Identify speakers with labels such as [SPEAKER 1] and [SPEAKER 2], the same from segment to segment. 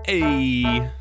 [SPEAKER 1] Hey.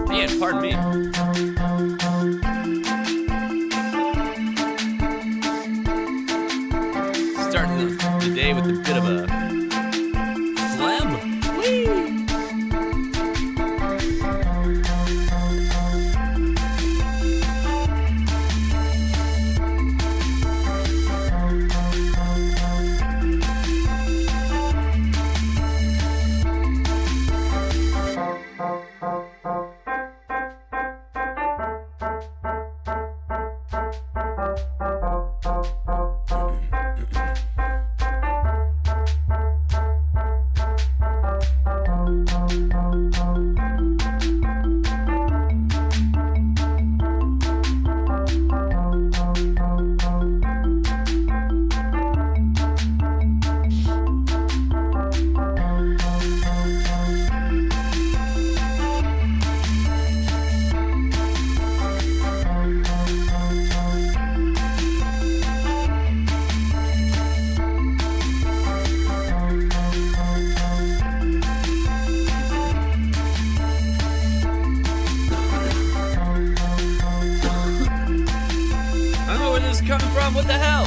[SPEAKER 1] Man, pardon me. Starting the day with a bit of a phlegm. Whee! Coming from? What the hell?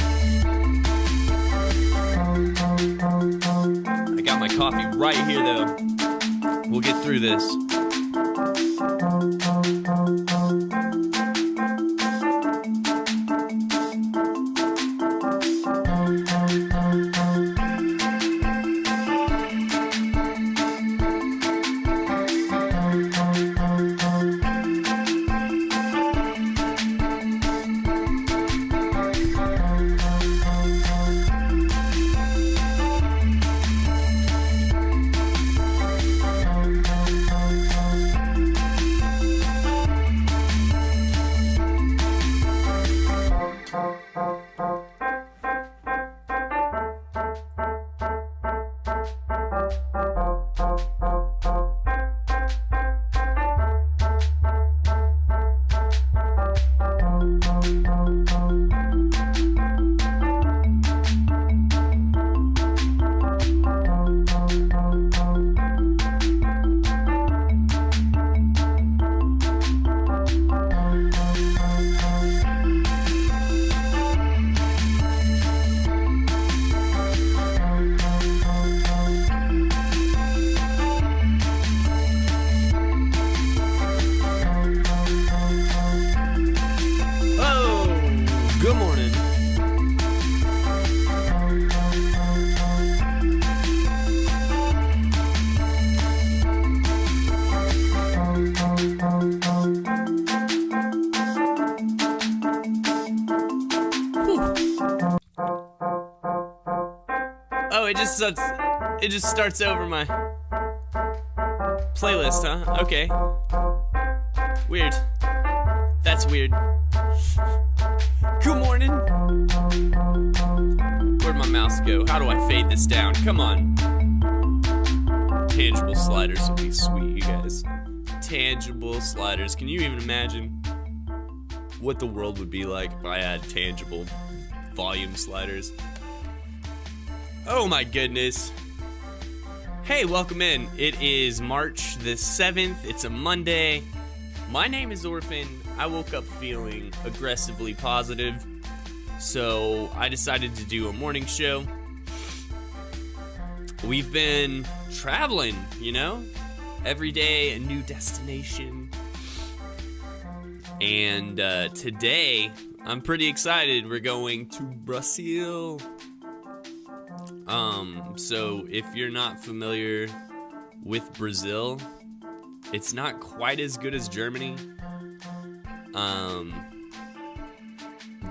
[SPEAKER 1] I got my coffee right here, though. We'll get through this. it just starts over my playlist, huh? Okay. Weird. That's weird. Good morning. Where'd my mouse go? How do I fade this down? Come on. Tangible sliders would be sweet, you guys. Tangible sliders. Can you even imagine what the world would be like if I had tangible volume sliders? Oh my goodness. Hey, welcome in. It is March the 7th. It's a Monday. My name is Orphan. I woke up feeling aggressively positive, so I decided to do a morning show. We've been traveling, you know? Every day a new destination. And today, I'm pretty excited. We're going to Brazil. So if you're not familiar with Brazil, it's not quite as good as Germany.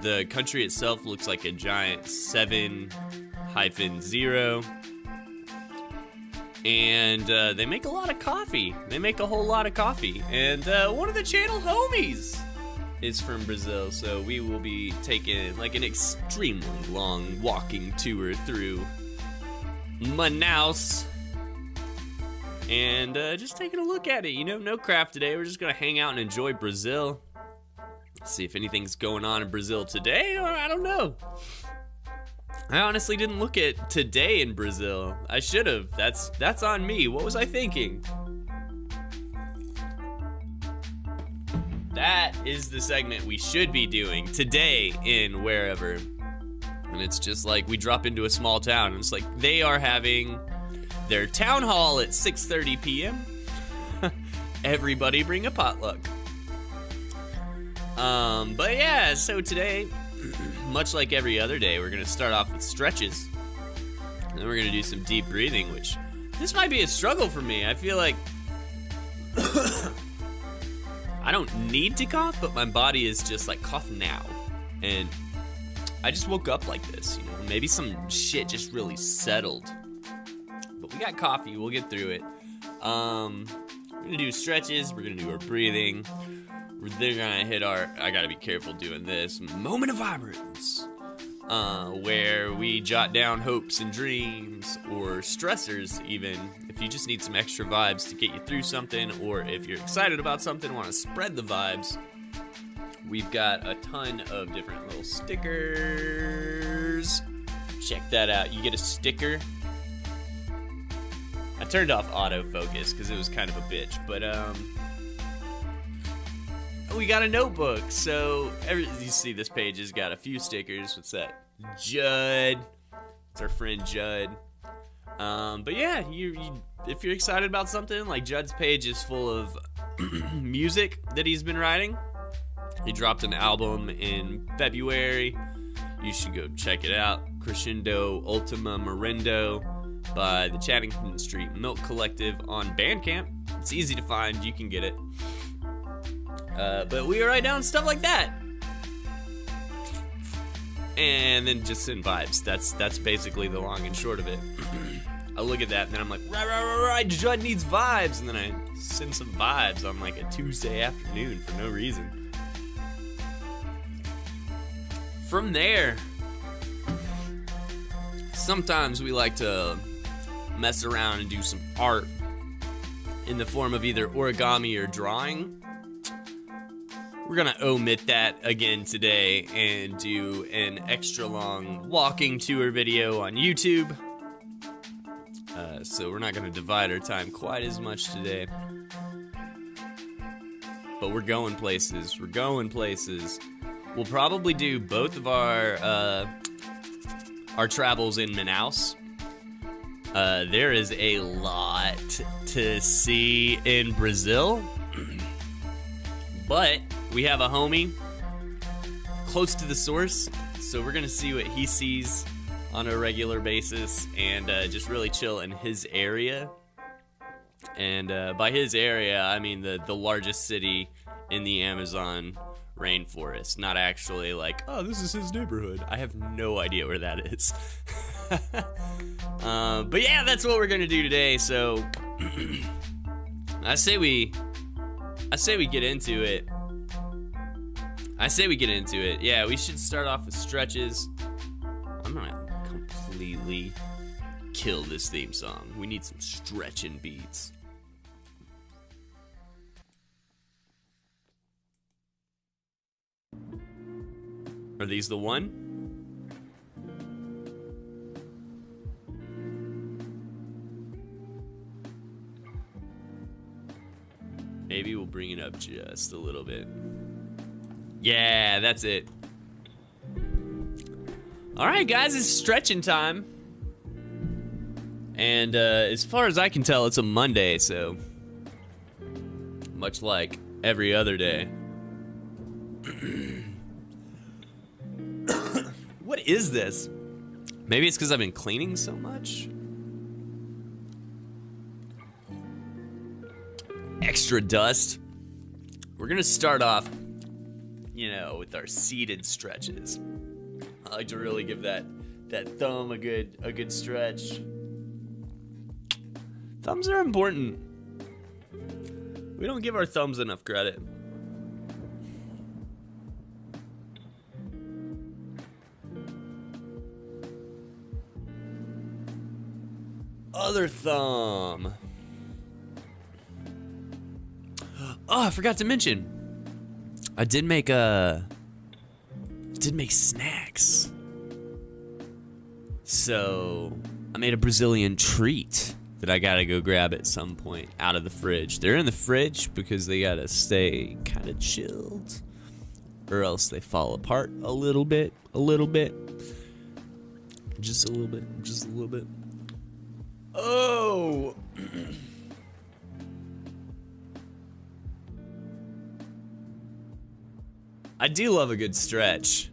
[SPEAKER 1] The country itself looks like a giant 7-0. And they make a lot of coffee. They make a whole lot of coffee. And one of the channel homies is from Brazil, so we will be taking like an extremely long walking tour through Manaus. And just taking a look at it, you know, no crap today. We're just gonna hang out and enjoy Brazil. See if anything's going on in Brazil today, or I don't know. I honestly didn't look at today in Brazil. I should have. That's on me. What was I thinking? That is the segment we should be doing today in wherever. And it's just like we drop into a small town and it's like they are having their town hall at 6:30 p.m. Everybody bring a potluck. But yeah, so today, much like every other day, we're gonna start off with stretches. And then we're gonna do some deep breathing, which this might be a struggle for me. I feel like I don't need to cough, but my body is just like, cough now. And I just woke up like this, you know, maybe some shit just really settled. But we got coffee, we'll get through it. We're gonna do stretches, we're gonna do our breathing. They're gonna hit our, I gotta be careful doing this, moment of vibrance, where we jot down hopes and dreams, or stressors even, if you just need some extra vibes to get you through something, or if you're excited about something, want to spread the vibes. We've got a ton of different little stickers. Check that out. You get a sticker. I turned off autofocus because it was kind of a bitch, but we got a notebook, so you see this page has got a few stickers. What's that? Judd. It's our friend Judd. But yeah, if you're excited about something, like Judd's page is full of music that he's been writing. He dropped an album in February. You should go check it out. Crescendo Ultima Merendo by the Chaddington Street Milk Collective on Bandcamp. It's easy to find. You can get it. But we write down stuff like that, and then just send vibes. That's basically the long and short of it. I look at that and then I'm like, right, Judd needs vibes, and then I send some vibes on like a Tuesday afternoon for no reason. From there, sometimes we like to mess around and do some art in the form of either origami or drawing. We're gonna omit that again today and do an extra long walking tour video on YouTube. So we're not gonna divide our time quite as much today. But we're going places. We're going places. We'll probably do both of our travels in Manaus. There is a lot to see in Brazil. But we have a homie close to the source, so we're gonna see what he sees on a regular basis and just really chill in his area. And by his area, I mean the largest city in the Amazon rainforest. Not actually like, oh, this is his neighborhood. I have no idea where that is. But yeah, that's what we're gonna do today. So I say we get into it. Yeah, we should start off with stretches. I'm gonna completely kill this theme song. We need some stretching beats. Are these the one? Maybe we'll bring it up just a little bit. Yeah, that's it. Alright guys, it's stretching time. And as far as I can tell, it's a Monday, so much like every other day. What is this? Maybe it's because I've been cleaning so much? Extra dust. We're gonna start off, you know, with our seated stretches. I like to really give that thumb a good stretch. Thumbs are important. We don't give our thumbs enough credit. Other thumb. Oh, I forgot to mention. I did make snacks. So I made a Brazilian treat that I gotta go grab at some point out of the fridge. They're in the fridge because they gotta stay kind of chilled, or else they fall apart a little bit, just a little bit. Oh. I do love a good stretch.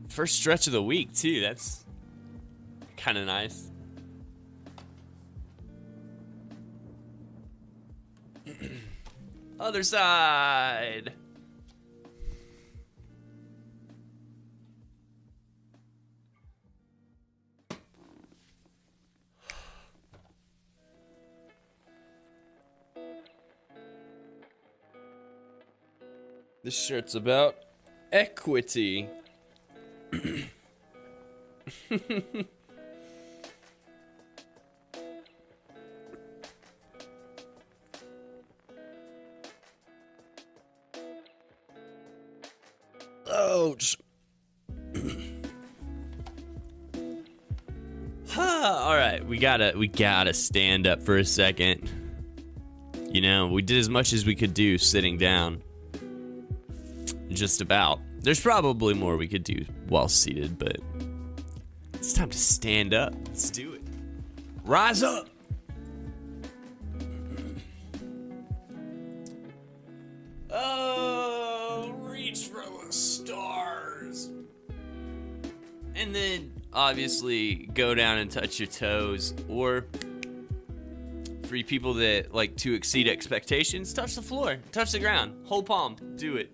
[SPEAKER 1] First stretch of the week, too. That's kind of nice. Other side. This shirt's about equity. Ouch. All right, we gotta stand up for a second. You know, we did as much as we could do sitting down. Just about. There's probably more we could do while seated, but it's time to stand up. Let's do it. Rise up. Oh, reach for the stars. And then obviously go down and touch your toes, or for you people that like to exceed expectations, touch the floor, touch the ground, whole palm, do it.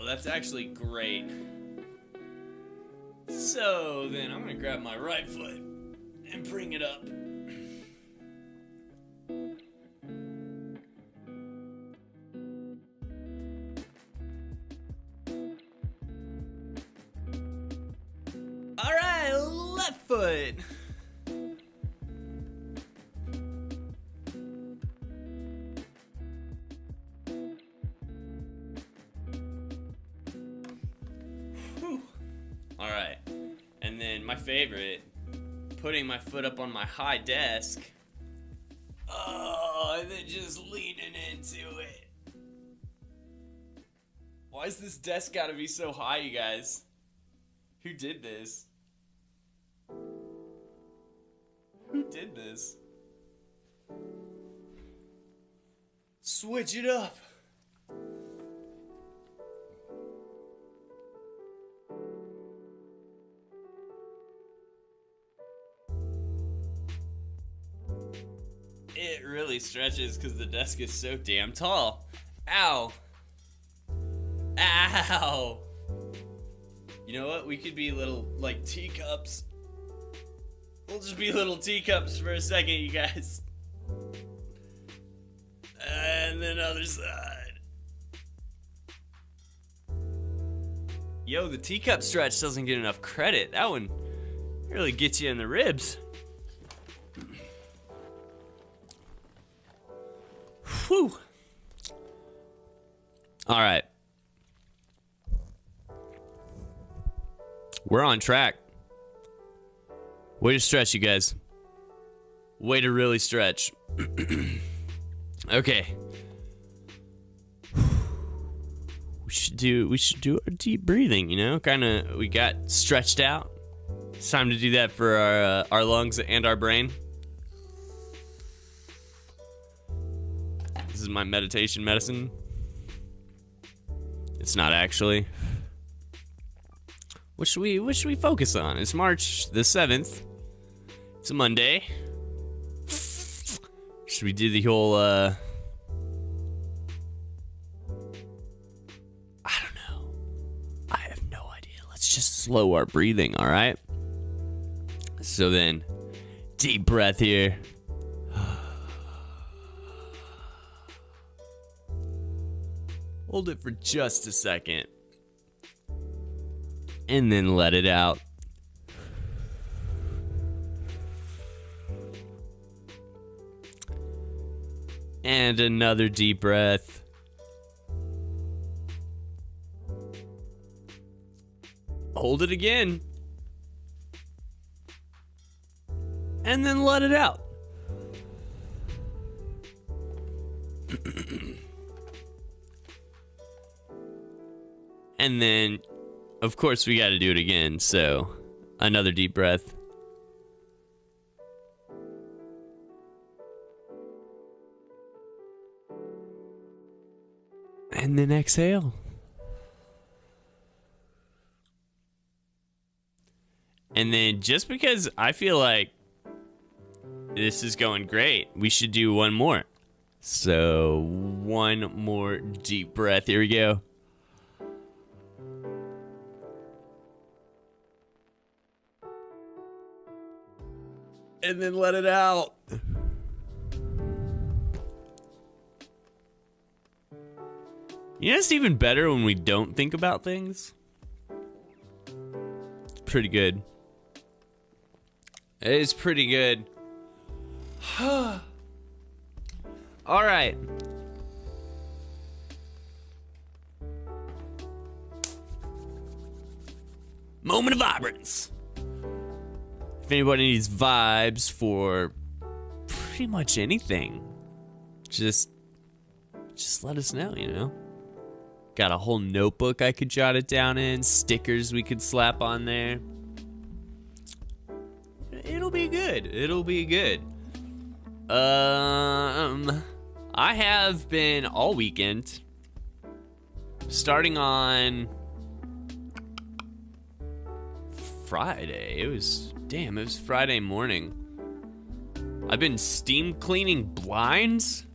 [SPEAKER 1] That's actually great. So then I'm gonna grab my right foot and bring it up. All right, left foot. Alright, and then my favorite, putting my foot up on my high desk. Oh, and then just leaning into it. Why is this desk gotta be so high, you guys? Who did this? Who did this? Switch it up. It really stretches because the desk is so damn tall. Ow. Ow. You know what? We could be little, like, teacups. We'll just be little teacups for a second, you guys. And then other side. Yo, the teacup stretch doesn't get enough credit. That one really gets you in the ribs. Whew. All right. We're on track. Way to stretch, you guys. Way to really stretch. Okay. We should do our deep breathing, you know? We got stretched out. It's time to do that for our lungs and our brain. This is my meditation medicine. It's not actually. What should we focus on? It's March the 7th. It's a Monday. Should we do the whole I don't know. I have no idea. Let's just slow our breathing, all right? So then, deep breath here. Hold it for just a second. And then let it out. And another deep breath. Hold it again. And then let it out. And then, of course, we got to do it again. So, another deep breath. And then exhale. And then, just because I feel like this is going great, we should do one more. So, one more deep breath. Here we go. And then let it out. You know, it's even better when we don't think about things. It's pretty good. It is pretty good. All right. Moment of vibrance. If anybody needs vibes for pretty much anything, just let us know, you know? Got a whole notebook I could jot it down in, stickers we could slap on there. It'll be good. It'll be good. I have been all weekend, starting on Friday. It was Friday morning. I've been steam cleaning blinds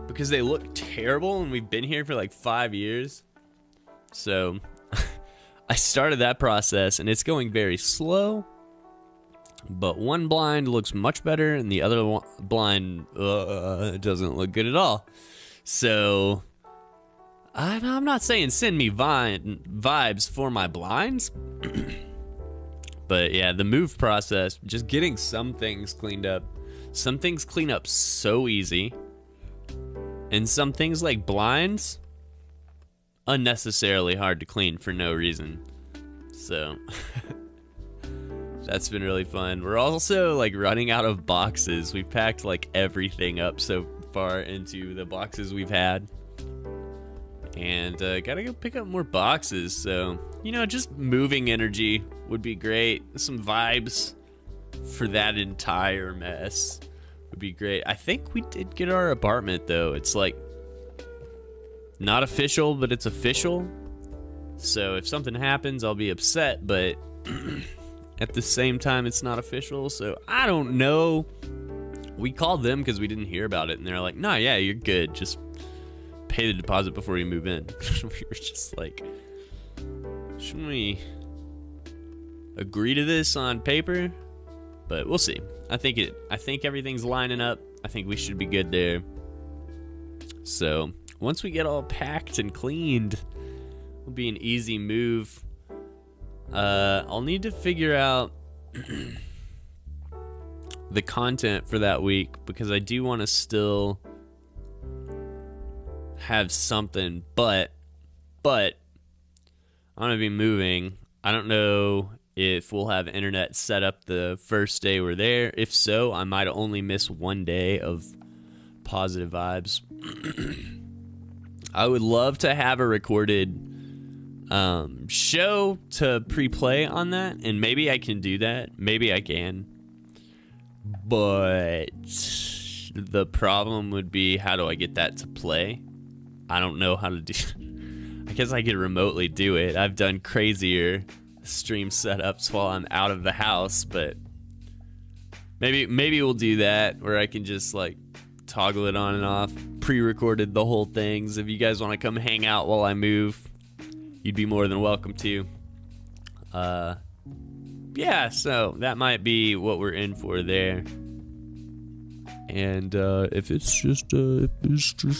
[SPEAKER 1] because they look terrible and we've been here for like 5 years. So I started that process and it's going very slow, but one blind looks much better and the other blind doesn't look good at all. So I'm not saying send me vibes for my blinds. But yeah, the move process, just getting some things cleaned up. Some things clean up so easy. And some things like blinds, unnecessarily hard to clean for no reason. So that's been really fun. We're also like running out of boxes. We've packed like everything up so far into the boxes we've had. And gotta go pick up more boxes. So, you know, just moving energy would be great. Some vibes for that entire mess would be great. I think we did get our apartment though. It's like not official, but it's official. So if something happens, I'll be upset, but at the same time, it's not official. So I don't know We called them because we didn't hear about it, and they're like, "No, yeah, you're good. Just pay the deposit before you move in." We were just like, shouldn't we agree to this on paper? But we'll see. I think everything's lining up. I think we should be good there. So once we get all packed and cleaned, it'll be an easy move. I'll need to figure out the content for that week, because I do want to still have something, but I'm gonna be moving. I don't know if we'll have internet set up the first day we're there. If so, I might only miss one day of positive vibes. I would love to have a recorded show to pre-play on that, and maybe I can do that. Maybe I can. But the problem would be, how do I get that to play? I don't know how to do. I guess I could remotely do it. I've done crazier stream setups while I'm out of the house, but maybe we'll do that, where I can just like toggle it on and off, pre-recorded the whole things. If you guys want to come hang out while I move, you'd be more than welcome to. Yeah, so that might be what we're in for there. And if it's just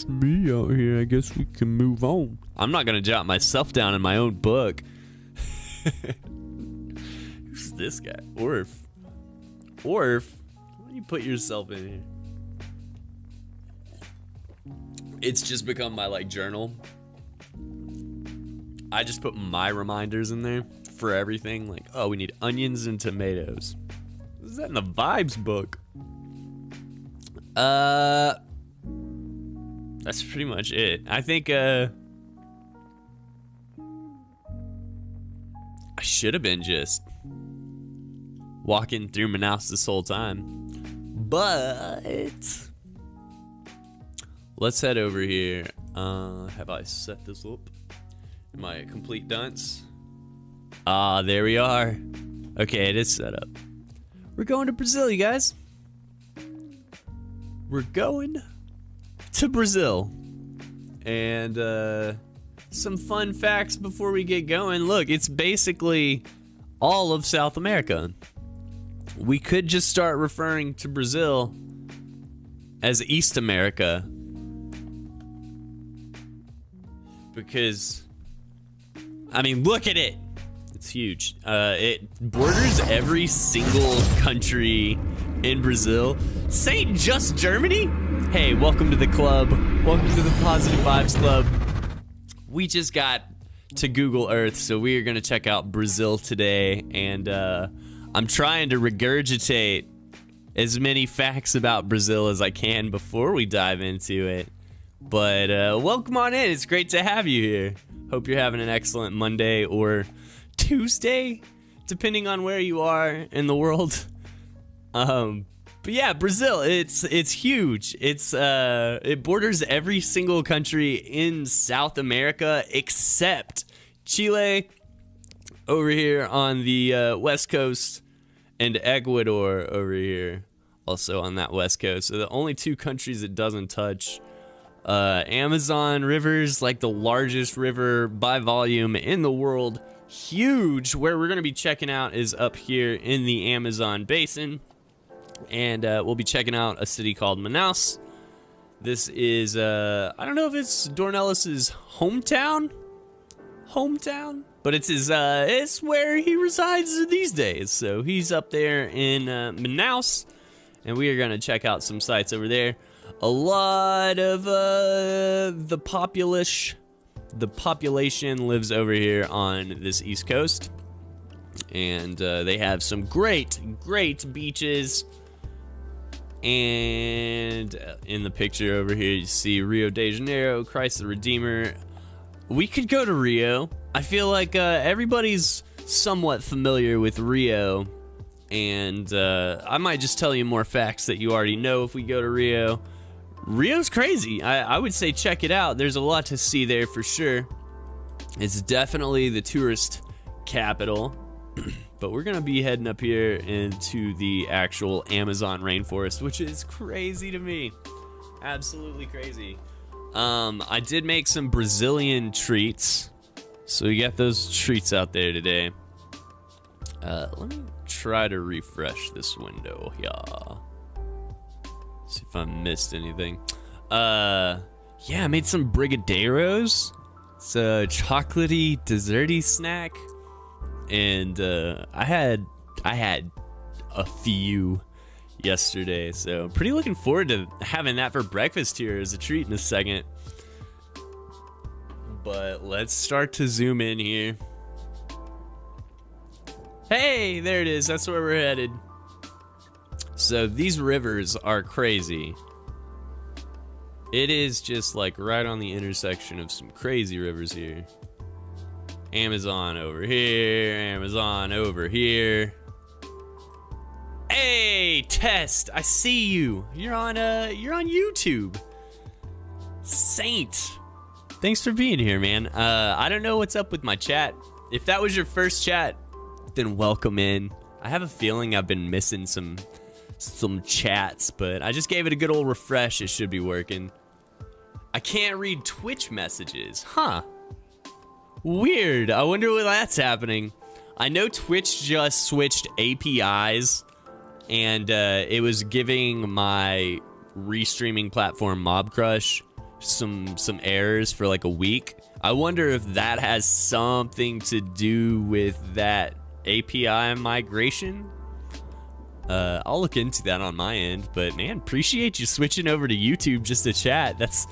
[SPEAKER 1] me out here, I guess we can move on. I'm not gonna jot myself down in my own book. Who's this guy? Orf. Why do you put yourself in here? It's just become my like journal. I just put my reminders in there for everything. Like, oh, we need onions and tomatoes. Is that in the vibes book? That's pretty much it. I think I should have been just walking through Manaus this whole time, but let's head over here. Have I set this up? Am I a complete dunce? Ah, there we are. Okay, it is set up. We're going to Brazil, you guys. We're going to Brazil. And some fun facts before we get going. Look, it's basically all of South America. We could just start referring to Brazil as East America, because, I mean, look at it. It's huge. It borders every single country in Brazil. This ain't just Germany. Hey, welcome to the club. Welcome to the Positive Vibes Club. We just got to Google Earth, so we are going to check out Brazil today. And I'm trying to regurgitate as many facts about Brazil as I can before we dive into it. But welcome on in. It's great to have you here. Hope you're having an excellent Monday or Tuesday, depending on where you are in the world. But yeah, Brazil, it's huge. It borders every single country in South America except Chile over here on the west coast, and Ecuador over here also on that west coast. So the only two countries it doesn't touch. Amazon River's like the largest river by volume in the world. Huge. Where we're going to be checking out is up here in the Amazon basin. And we'll be checking out a city called Manaus. This is, I don't know if it's Dornellis's hometown, but it's where he resides these days. So he's up there in Manaus, and we are going to check out some sites over there. A lot of the population lives over here on this East Coast, and they have some great beaches. And in the picture over here, you see Rio de Janeiro, Christ the Redeemer. We could go to Rio. I feel like everybody's somewhat familiar with Rio, and I might just tell you more facts that you already know if we go to Rio. Rio's crazy. I would say check it out. There's a lot to see there for sure. It's definitely the tourist capital. But we're gonna be heading up here into the actual Amazon rainforest, which is crazy to me. Absolutely crazy. I did make some Brazilian treats. So we got those treats out there today. Let me try to refresh this window here. See if I missed anything. Yeah, I made some brigadeiros. It's a chocolatey, desserty snack. And I had a few yesterday, so pretty looking forward to having that for breakfast here as a treat in a second. But let's start to zoom in here. Hey, there it is. That's where we're headed. So these rivers are crazy. It is just like right on the intersection of some crazy rivers here. Amazon over here, Amazon over here. Hey, Test, I see you. You're on YouTube. Saint, thanks for being here, man. I don't know what's up with my chat. If that was your first chat, then welcome in. I have a feeling I've been missing some chats, but I just gave it a good old refresh. It should be working. I can't read Twitch messages, huh? Weird. I wonder why that's happening. I know Twitch just switched APIs, and it was giving my restreaming platform Mobcrush some errors for like a week. I wonder if that has something to do with that API migration. I'll look into that on my end, but man, appreciate you switching over to YouTube just to chat. That's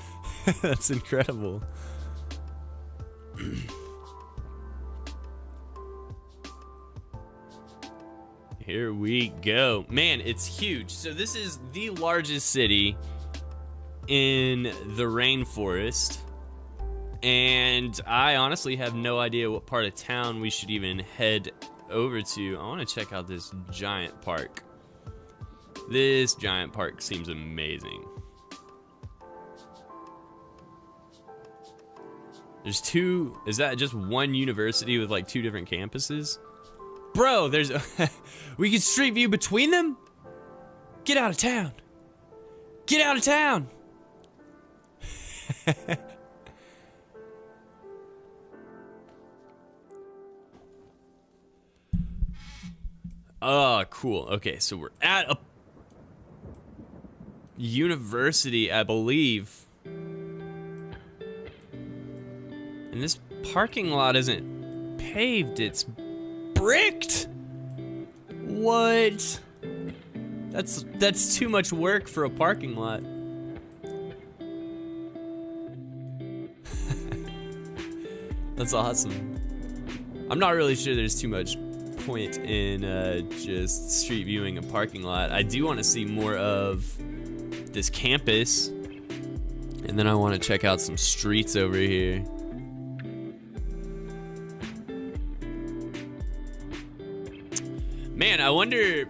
[SPEAKER 1] that's incredible. Here we go. Man, it's huge. So this is the largest city in the rainforest. And I honestly have no idea what part of town we should even head over to. I want to check out this giant park. This giant park seems amazing. There's two, is that just one university with like two different campuses? Bro, there's, we can street view between them? Get out of town. Get out of town. Oh, cool. Okay, so we're at a university, I believe. And this parking lot isn't paved, it's bricked. What? That's too much work for a parking lot. That's awesome. I'm not really sure there's too much point in just street viewing a parking lot. I do want to see more of this campus, and then I want to check out some streets over here. Man, I wonder,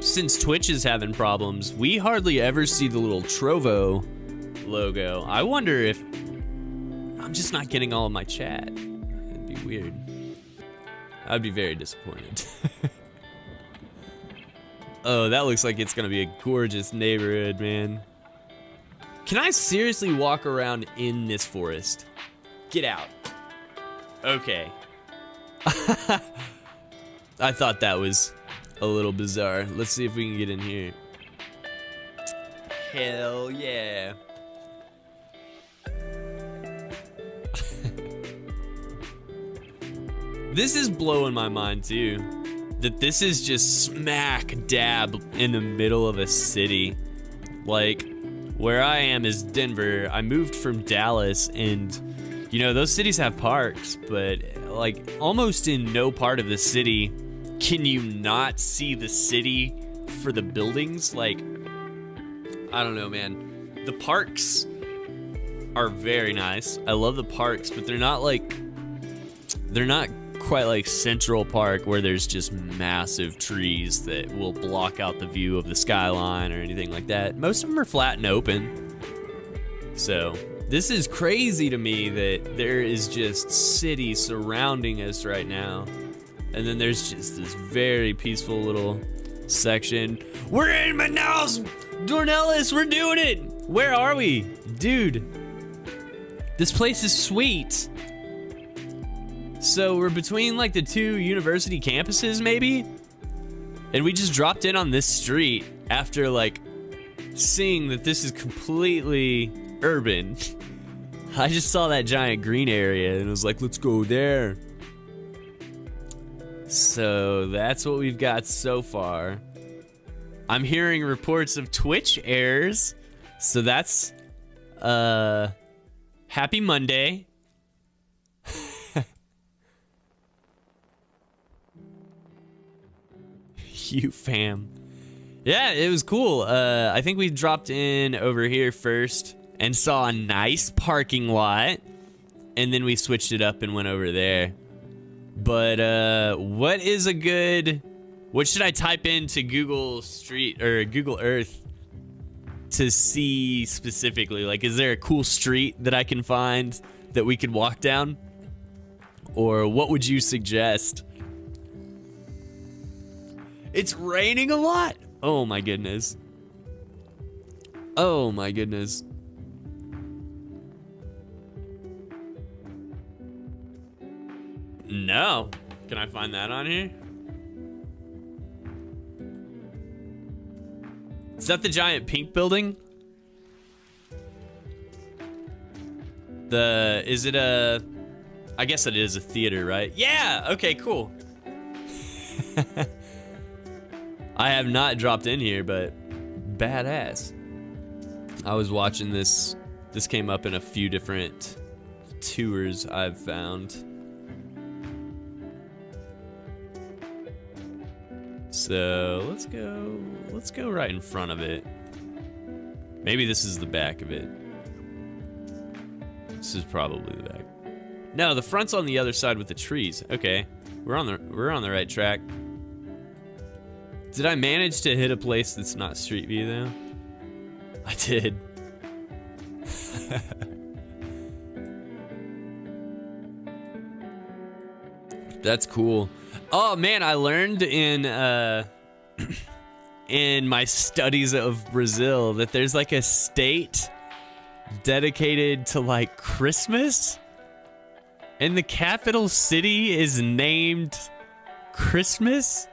[SPEAKER 1] since Twitch is having problems, we hardly ever see the little Trovo logo. I wonder if I'm just not getting all of my chat. It'd be weird. I'd be very disappointed. Oh, that looks like it's gonna be a gorgeous neighborhood, man. Can I seriously walk around in this forest? Get out. Okay. I thought that was a little bizarre. Let's see if we can get in here. Hell yeah. This is blowing my mind too, that this is just smack dab in the middle of a city. Like, where I am is Denver. I moved from Dallas, and you know, those cities have parks, but like almost in no part of the city can you not see the city for the buildings. Like, I don't know, man. The parks are very nice. I love the parks, but they're not quite like Central Park, where there's just massive trees that will block out the view of the skyline or anything like that. Most of them are flat and open. So this is crazy to me that there is just city surrounding us right now. And then there's just this very peaceful little section. We're in Manaus! Dornelis, we're doing it! Where are we? Dude. This place is sweet. So we're between like the two university campuses maybe? And we just dropped in on this street after like seeing that this is completely urban. I just saw that giant green area and was like, let's go there. So that's what we've got so far. I'm hearing reports of Twitch errors. So that's happy Monday. You fam. Yeah, it was cool. I think we dropped in over here first and saw a nice parking lot, and then we switched it up and went over there. But what should I type into Google Street or Google Earth to see specifically? Like, is there a cool street that I can find that we could walk down? Or what would you suggest? It's raining a lot. Oh my goodness. Oh my goodness. No. Can I find that on here? Is that the giant pink building? Is it a... I guess it is a theater, right? Yeah! Okay, cool. I have not dropped in here, but badass. I was watching this. This came up in a few different tours I've found. So let's go right in front of it. Maybe this is the back of it. This is probably the back. No, the front's on the other side with the trees. Okay, we're on the right track. Did I manage to hit a place that's not Street View though? I did. That's cool. Oh man, I learned in in my studies of Brazil that there's like a state dedicated to like Christmas, and the capital city is named Christmas.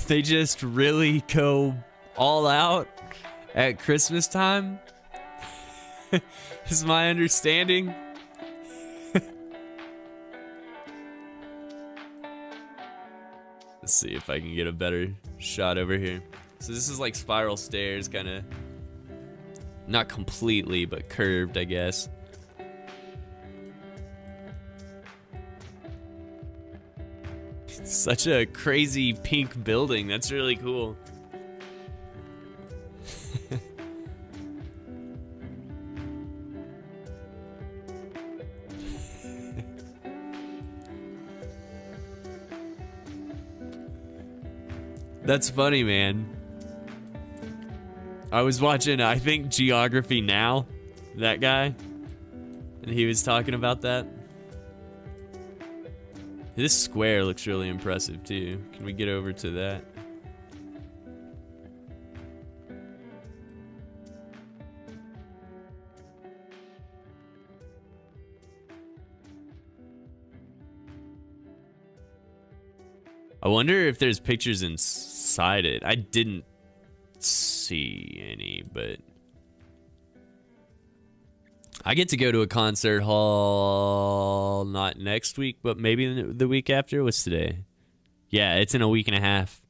[SPEAKER 1] They just really go all out at Christmas time, is my understanding. Let's see if I can get a better shot over here. So this is like spiral stairs, kind of not completely, but curved, I guess. Such a crazy pink building. That's really cool. That's funny, man. I was watching, I think, Geography Now, that guy, and he was talking about that. This square looks really impressive too. Can we get over to that? I wonder if there's pictures inside it. I didn't see any, but I get to go to a concert hall not next week, but maybe the week after. What's today? Yeah, it's in a week and a half.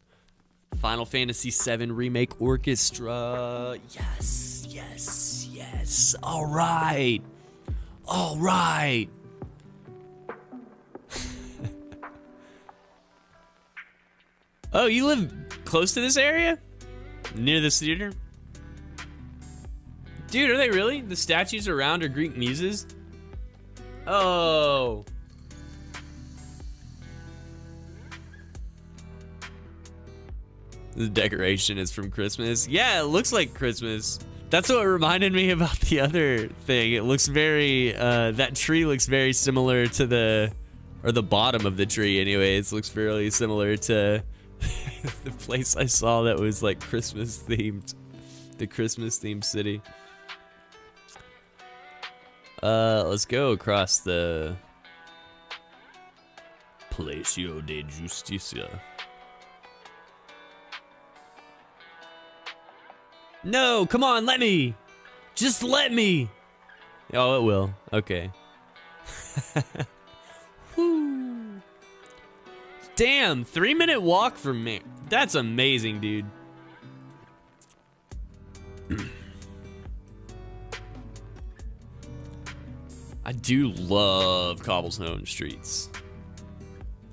[SPEAKER 1] Final Fantasy VII Remake Orchestra. Yes, yes, yes. All right. All right. Oh, you live close to this area? Near this theater? Dude, are they really? The statues around are Greek muses? Oh. The decoration is from Christmas. Yeah, it looks like Christmas. That's what reminded me about the other thing. It looks very, that tree looks very similar to the Or the bottom of the tree, anyways, looks fairly similar to the place I saw that was like Christmas themed. The Christmas themed city. Let's go across the Palacio de Justicia. No, come on, let me! Just let me! Oh, it will. Okay. Woo. Damn, 3-minute walk from me. That's amazing, dude. I do love cobblestone streets.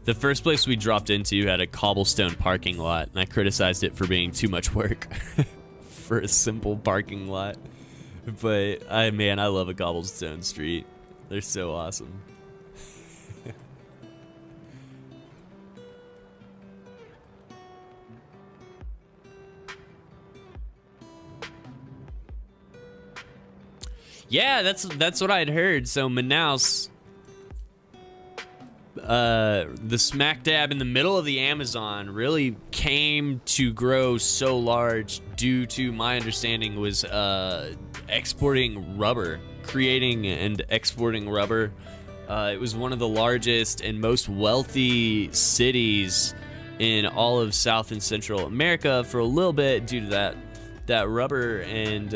[SPEAKER 1] The first place we dropped into had a cobblestone parking lot, and I criticized it for being too much work for a simple parking lot. But, man, I love a cobblestone street. They're so awesome. Yeah, that's what I'd heard. So Manaus, the smack dab in the middle of the Amazon, really came to grow so large due to, my understanding, was exporting rubber, creating and exporting rubber. It was one of the largest and most wealthy cities in all of South and Central America for a little bit due to that rubber and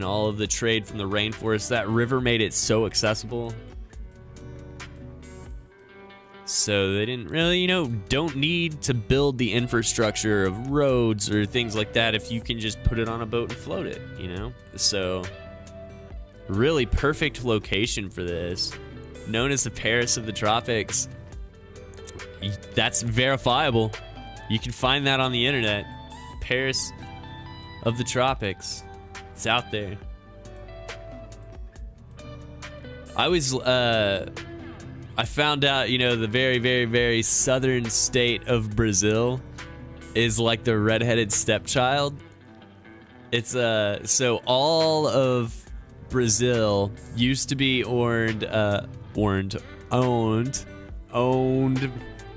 [SPEAKER 1] all of the trade from the rainforest. That river made it so accessible. So they didn't really, don't need to build the infrastructure of roads or things like that if you can just put it on a boat and float it, So, really perfect location for this. Known as the Paris of the tropics. That's verifiable. You can find that on the internet. Paris of the tropics. It's out there. I found out, the very, very, very southern state of Brazil is like the redheaded stepchild. It's so all of Brazil used to be owned,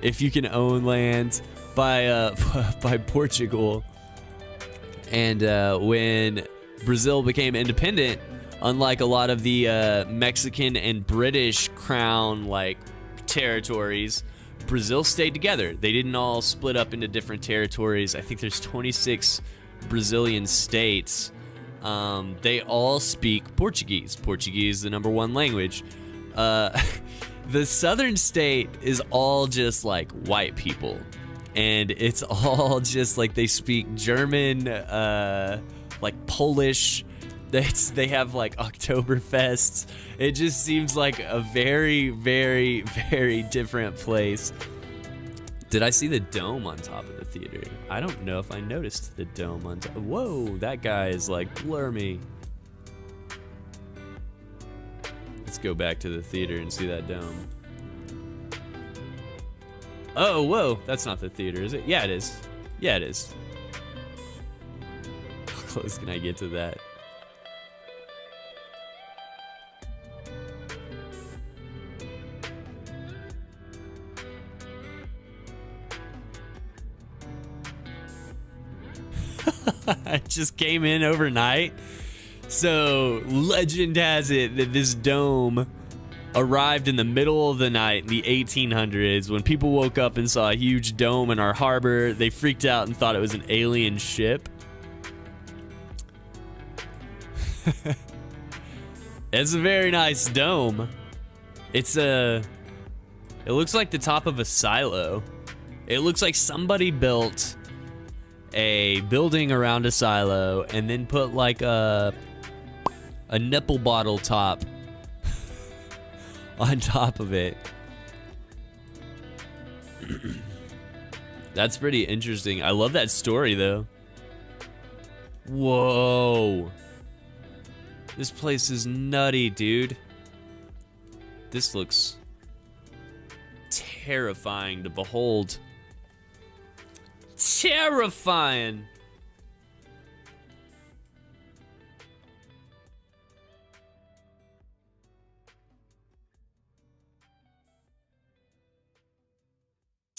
[SPEAKER 1] if you can own land, by Portugal. And when Brazil became independent, unlike a lot of the Mexican and British crown territories, Brazil stayed together. They didn't all split up into different territories. I think there's 26 Brazilian states. They all speak Portuguese. Portuguese is the #1 language. The southern state is all just white people, and it's all just they speak German, Polish. They have Oktoberfests. It just seems like a very, very, very different place. Did I see the dome on top of the theater? I don't know if I noticed the dome on top. Whoa, that guy is blur me. Let's go back to the theater and see that dome. Oh, whoa, that's not the theater, is it? Yeah, it is. Yeah, it is. How close can I get to that? I just came in overnight. So, legend has it that this dome arrived in the middle of the night in the 1800s. When people woke up and saw a huge dome in our harbor, they freaked out and thought it was an alien ship. It's a very nice dome. It looks like the top of a silo. It looks like somebody built a building around a silo and then put a nipple bottle top on top of it. That's pretty interesting. I love that story though. Whoa. This place is nutty, dude. This looks terrifying to behold. Terrifying.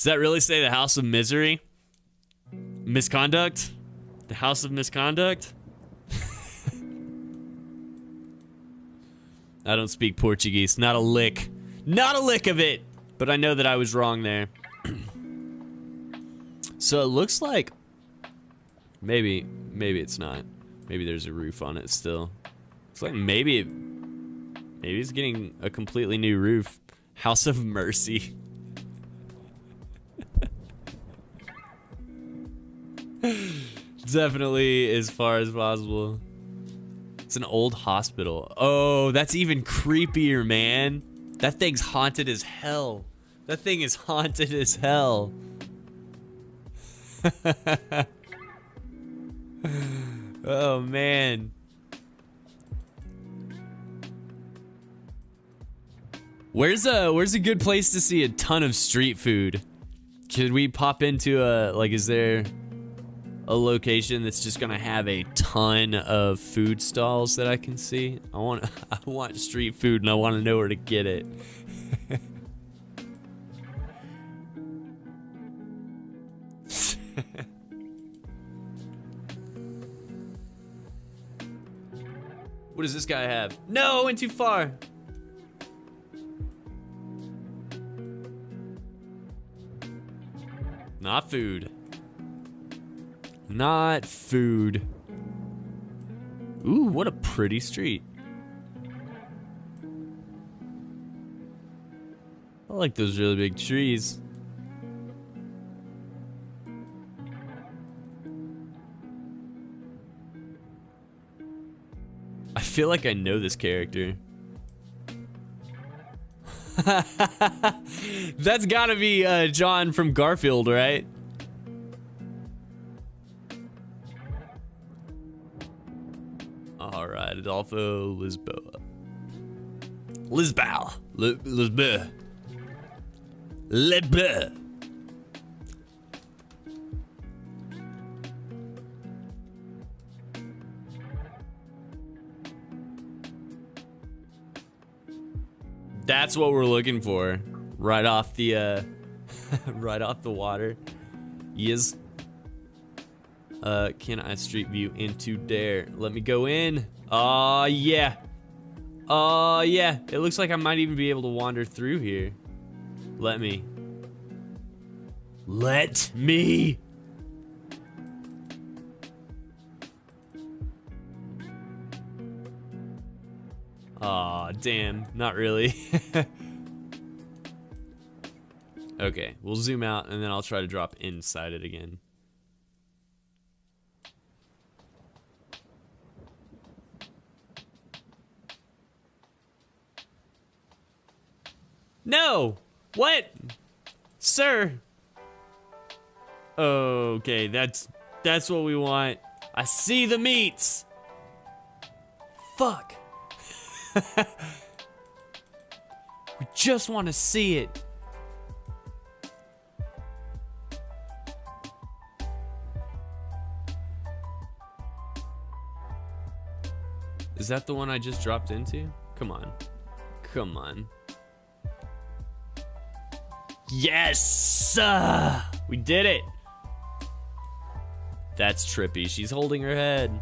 [SPEAKER 1] Does that really say the House of Misery? Misconduct? The House of Misconduct? I don't speak Portuguese. Not a lick. Not a lick of it! But I know that I was wrong there. So it looks like... Maybe it's not. Maybe there's a roof on it still. It's like maybe it's getting a completely new roof. House of Mercy. Definitely as far as possible. It's an old hospital. Oh, that's even creepier, man. That thing's haunted as hell. That thing is haunted as hell. Oh, man. Where's a good place to see a ton of street food? Could we pop into is there a location that's just gonna have a ton of food stalls that I can see? I want street food and I want to know where to get it. What does this guy have? No, went too far. Not food. Not food. Ooh, what a pretty street. I like those really big trees. I feel like I know this character. That's gotta be John from Garfield, right? Alright, Adolfo Lisboa. Lisboa. Lisboa. Lisboa. That's what we're looking for. Right off the right off the water. Yes. Can I street view into there? Let me go in. Oh yeah. Oh yeah. It looks like I might even be able to wander through here. Let me. Let me. Aw, damn, not really. Okay, we'll zoom out and then I'll try to drop inside it again. No! What? Sir! Okay, that's what we want. I see the meats! Fuck! We just want to see it. Is that the one I just dropped into? Come on. Come on. Yes! We did it! That's trippy. She's holding her head.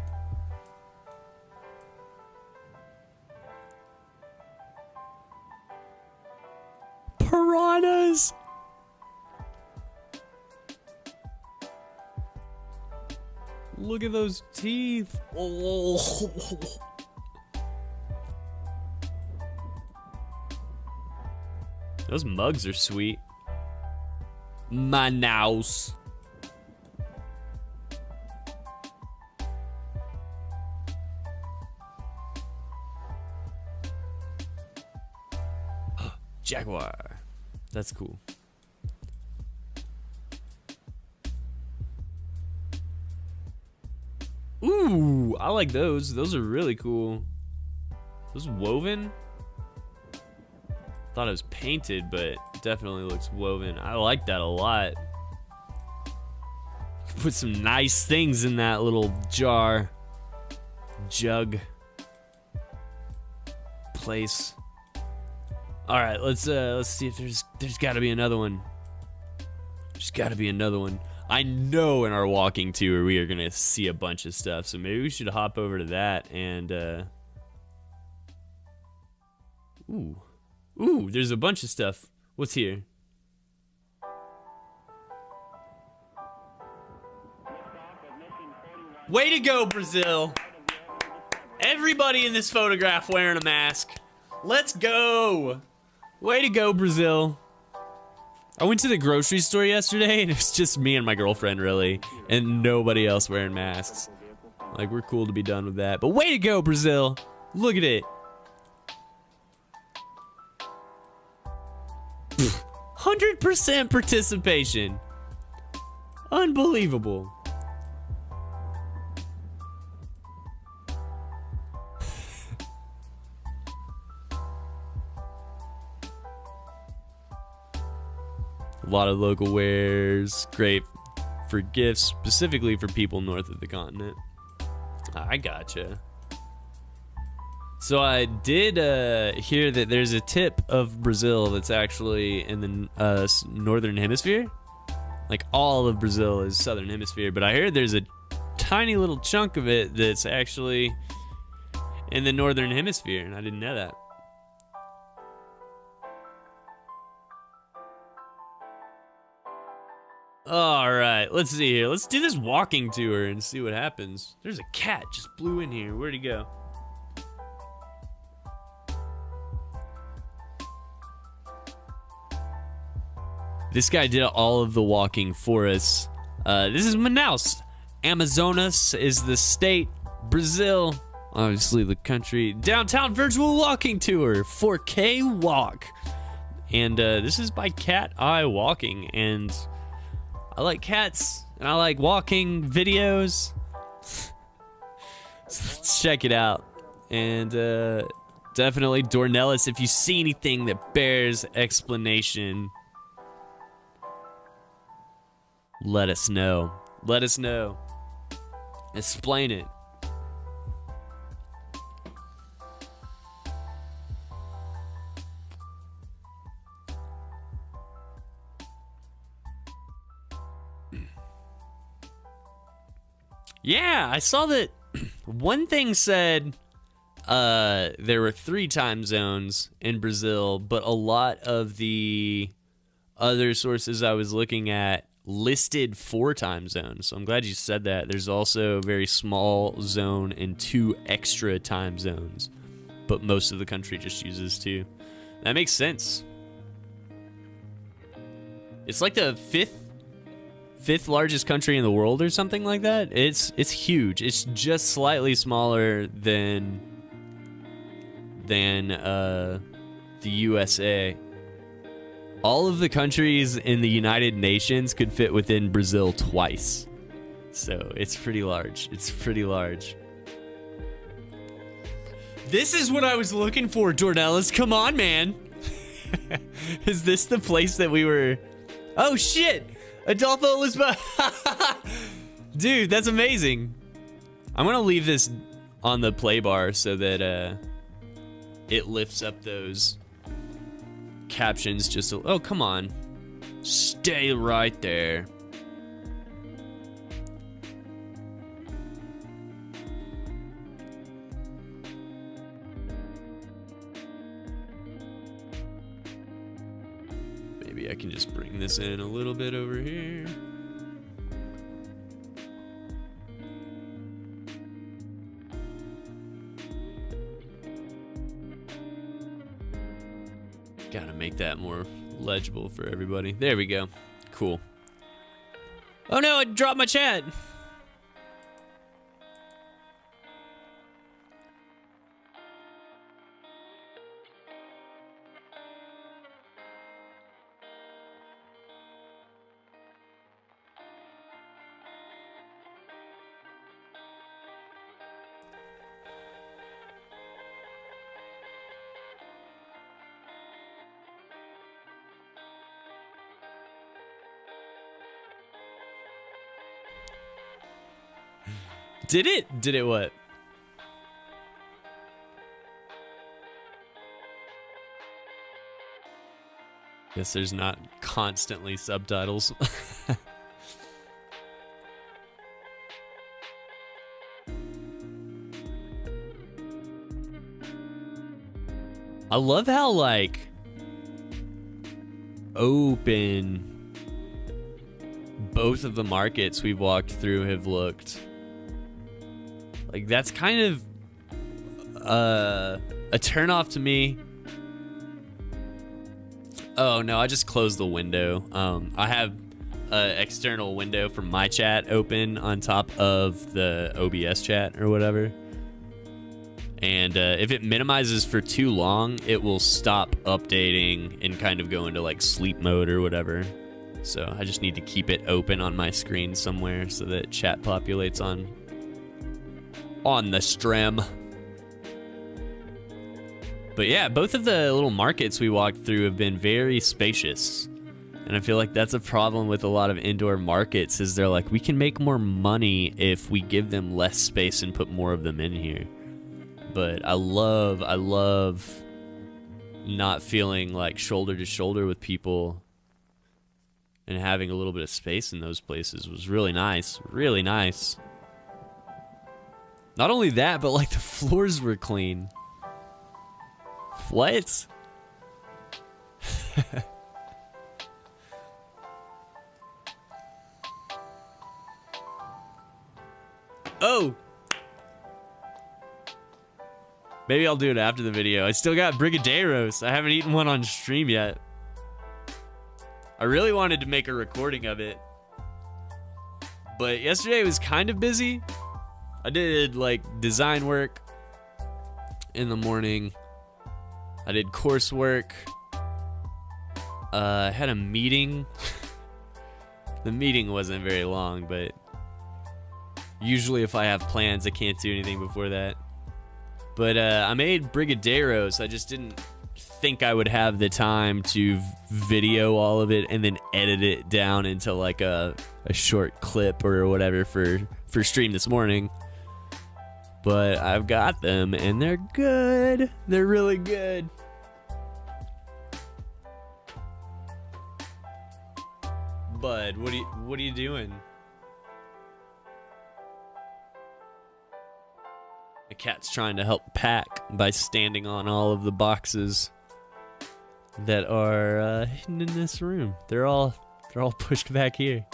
[SPEAKER 1] Piranhas! Look at those teeth. Oh. Those mugs are sweet. Manaus. Jaguar. That's cool. Ooh, I like those. Those are really cool. Those woven? Thought it was painted, but definitely looks woven. I like that a lot. Put some nice things in that little jar. Jug. Place. All right, let's see if there's got to be another one. There's got to be another one. I know in our walking tour we are going to see a bunch of stuff, so maybe we should hop over to that and, Ooh, there's a bunch of stuff. What's here? Way to go, Brazil! Everybody in this photograph wearing a mask. Let's go! Way to go, Brazil. I went to the grocery store yesterday and it was just me and my girlfriend, really, and nobody else wearing masks. Like, we're cool to be done with that. But way to go, Brazil! Look at it. 100% participation. Unbelievable. A lot of local wares, great for gifts, specifically for people north of the continent. I gotcha. So I did hear that there's a tip of Brazil that's actually in the northern hemisphere. Like all of Brazil is southern hemisphere, but I heard there's a tiny little chunk of it that's actually in the northern hemisphere, and I didn't know that. All right, let's see here. Let's do this walking tour and see what happens. There's a cat just blew in here. Where'd he go? This guy did all of the walking for us. This is Manaus. Amazonas is the state. Brazil, obviously the country. Downtown virtual walking tour, 4K walk. And this is by Cat Eye Walking. And I like cats, and I like walking videos. So let's check it out. And definitely Dornelis, if you see anything that bears explanation, let us know. Let us know. Explain it. Yeah, I saw that one thing said there were 3 time zones in Brazil, but a lot of the other sources I was looking at listed 4 time zones. So I'm glad you said that. There's also a very small zone and 2 extra time zones, but most of the country just uses 2. That makes sense. It's like the fifth largest country in the world or something like that. It's huge. It's just slightly smaller than the USA. All of the countries in the United Nations could fit within Brazil twice. So it's pretty large. It's pretty large. This is what I was looking for, Dornelis. Come on, man. Is this the place that we were? Oh shit! Adolfo Lisboa. Dude, that's amazing. I'm gonna leave this on the play bar so that it lifts up those captions just a, oh, come on. Stay right there. Maybe I can just bring this in a little bit over here. Gotta make that more legible for everybody. There we go. Cool. Oh no, I dropped my chat. Did it? Did it what? Guess there's not constantly subtitles. I love how, like, open both of the markets we've walked through have looked. Like, that's kind of a turnoff to me. Oh no, I just closed the window. I have an external window from my chat open on top of the OBS chat or whatever. And if it minimizes for too long, it will stop updating and kind of go into like sleep mode or whatever. So I just need to keep it open on my screen somewhere so that chat populates on the stream. But yeah, both of the little markets we walked through have been very spacious. And I feel like that's a problem with a lot of indoor markets, is they're like, we can make more money if we give them less space and put more of them in here. But I love not feeling like shoulder to shoulder with people, and having a little bit of space in those places was really nice. Really nice. Not only that, but like the floors were clean. What? Oh! Maybe I'll do it after the video. I still got Brigadeiros. I haven't eaten one on stream yet. I really wanted to make a recording of it, but yesterday was kind of busy. I did like design work in the morning. I did coursework. I had a meeting. The meeting wasn't very long, but usually if I have plans, I can't do anything before that. But I made Brigadeiros. I just didn't think I would have the time to video all of it and then edit it down into like a short clip or whatever for stream this morning. But I've got them and they're good. They're really good. Bud, what are you doing? The cat's trying to help pack by standing on all of the boxes that are hidden in this room. They're all pushed back here.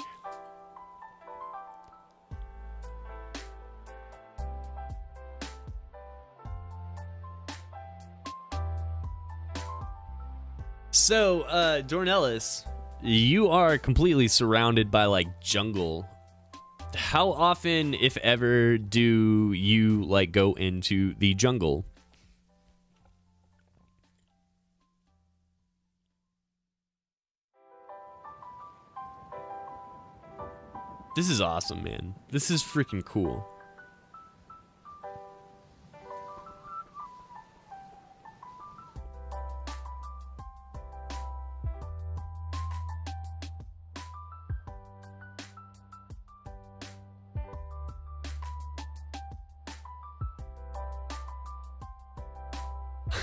[SPEAKER 1] So, Dornellis, you are completely surrounded by like jungle. How often, if ever, do you like go into the jungle? This is awesome, man. This is freaking cool.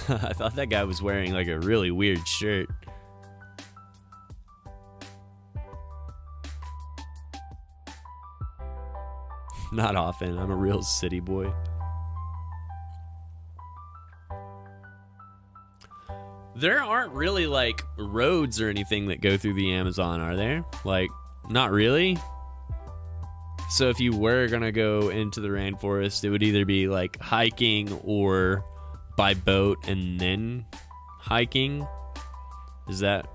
[SPEAKER 1] I thought that guy was wearing like a really weird shirt. Not often. I'm a real city boy. There aren't really like roads or anything that go through the Amazon, are there? Like, not really. So if you were gonna go into the rainforest, it would either be like hiking or by boat and then hiking. Is that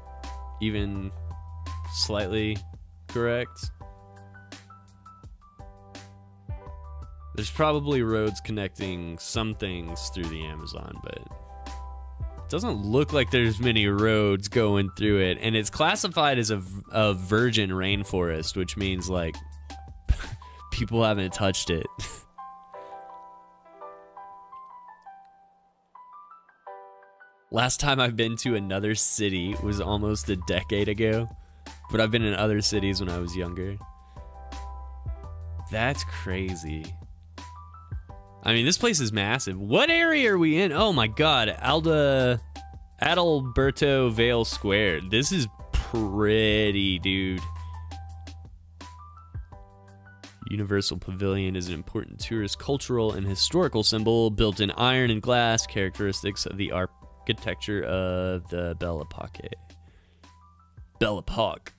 [SPEAKER 1] even slightly correct? There's probably roads connecting some things through the Amazon, but it doesn't look like there's many roads going through it. And it's classified as a virgin rainforest, which means like people haven't touched it. Last time I've been to another city was almost a decade ago, but I've been in other cities when I was younger. That's crazy. I mean, this place is massive. What area are we in? Oh my god, Alda Adalberto Vale Square. This is pretty, dude. Universal Pavilion is an important tourist, cultural, and historical symbol built in iron and glass, characteristics of the architecture of the Belle Epoque. Belle Epoque.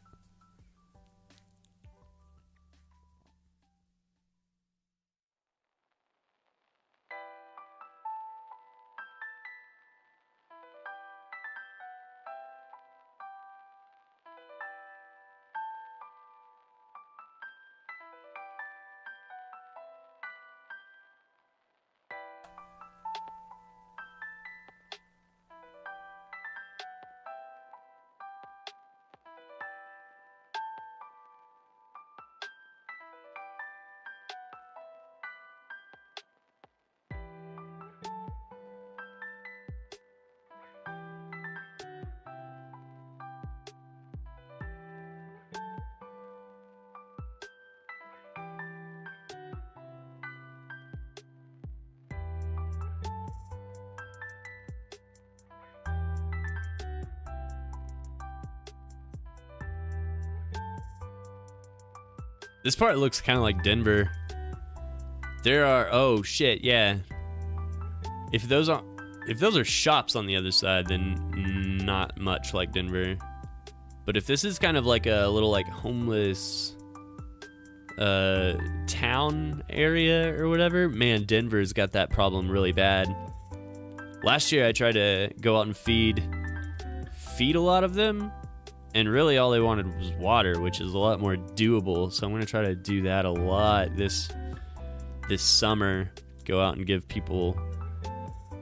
[SPEAKER 1] This part looks kind of like Denver. There are, oh shit, yeah. If those are shops on the other side, then not much like Denver. But if this is kind of like a little like homeless town area or whatever, man, Denver's got that problem really bad. Last year I tried to go out and feed a lot of them, and really all they wanted was water, which is a lot more doable. So I'm gonna try to do that a lot this summer. Go out and give people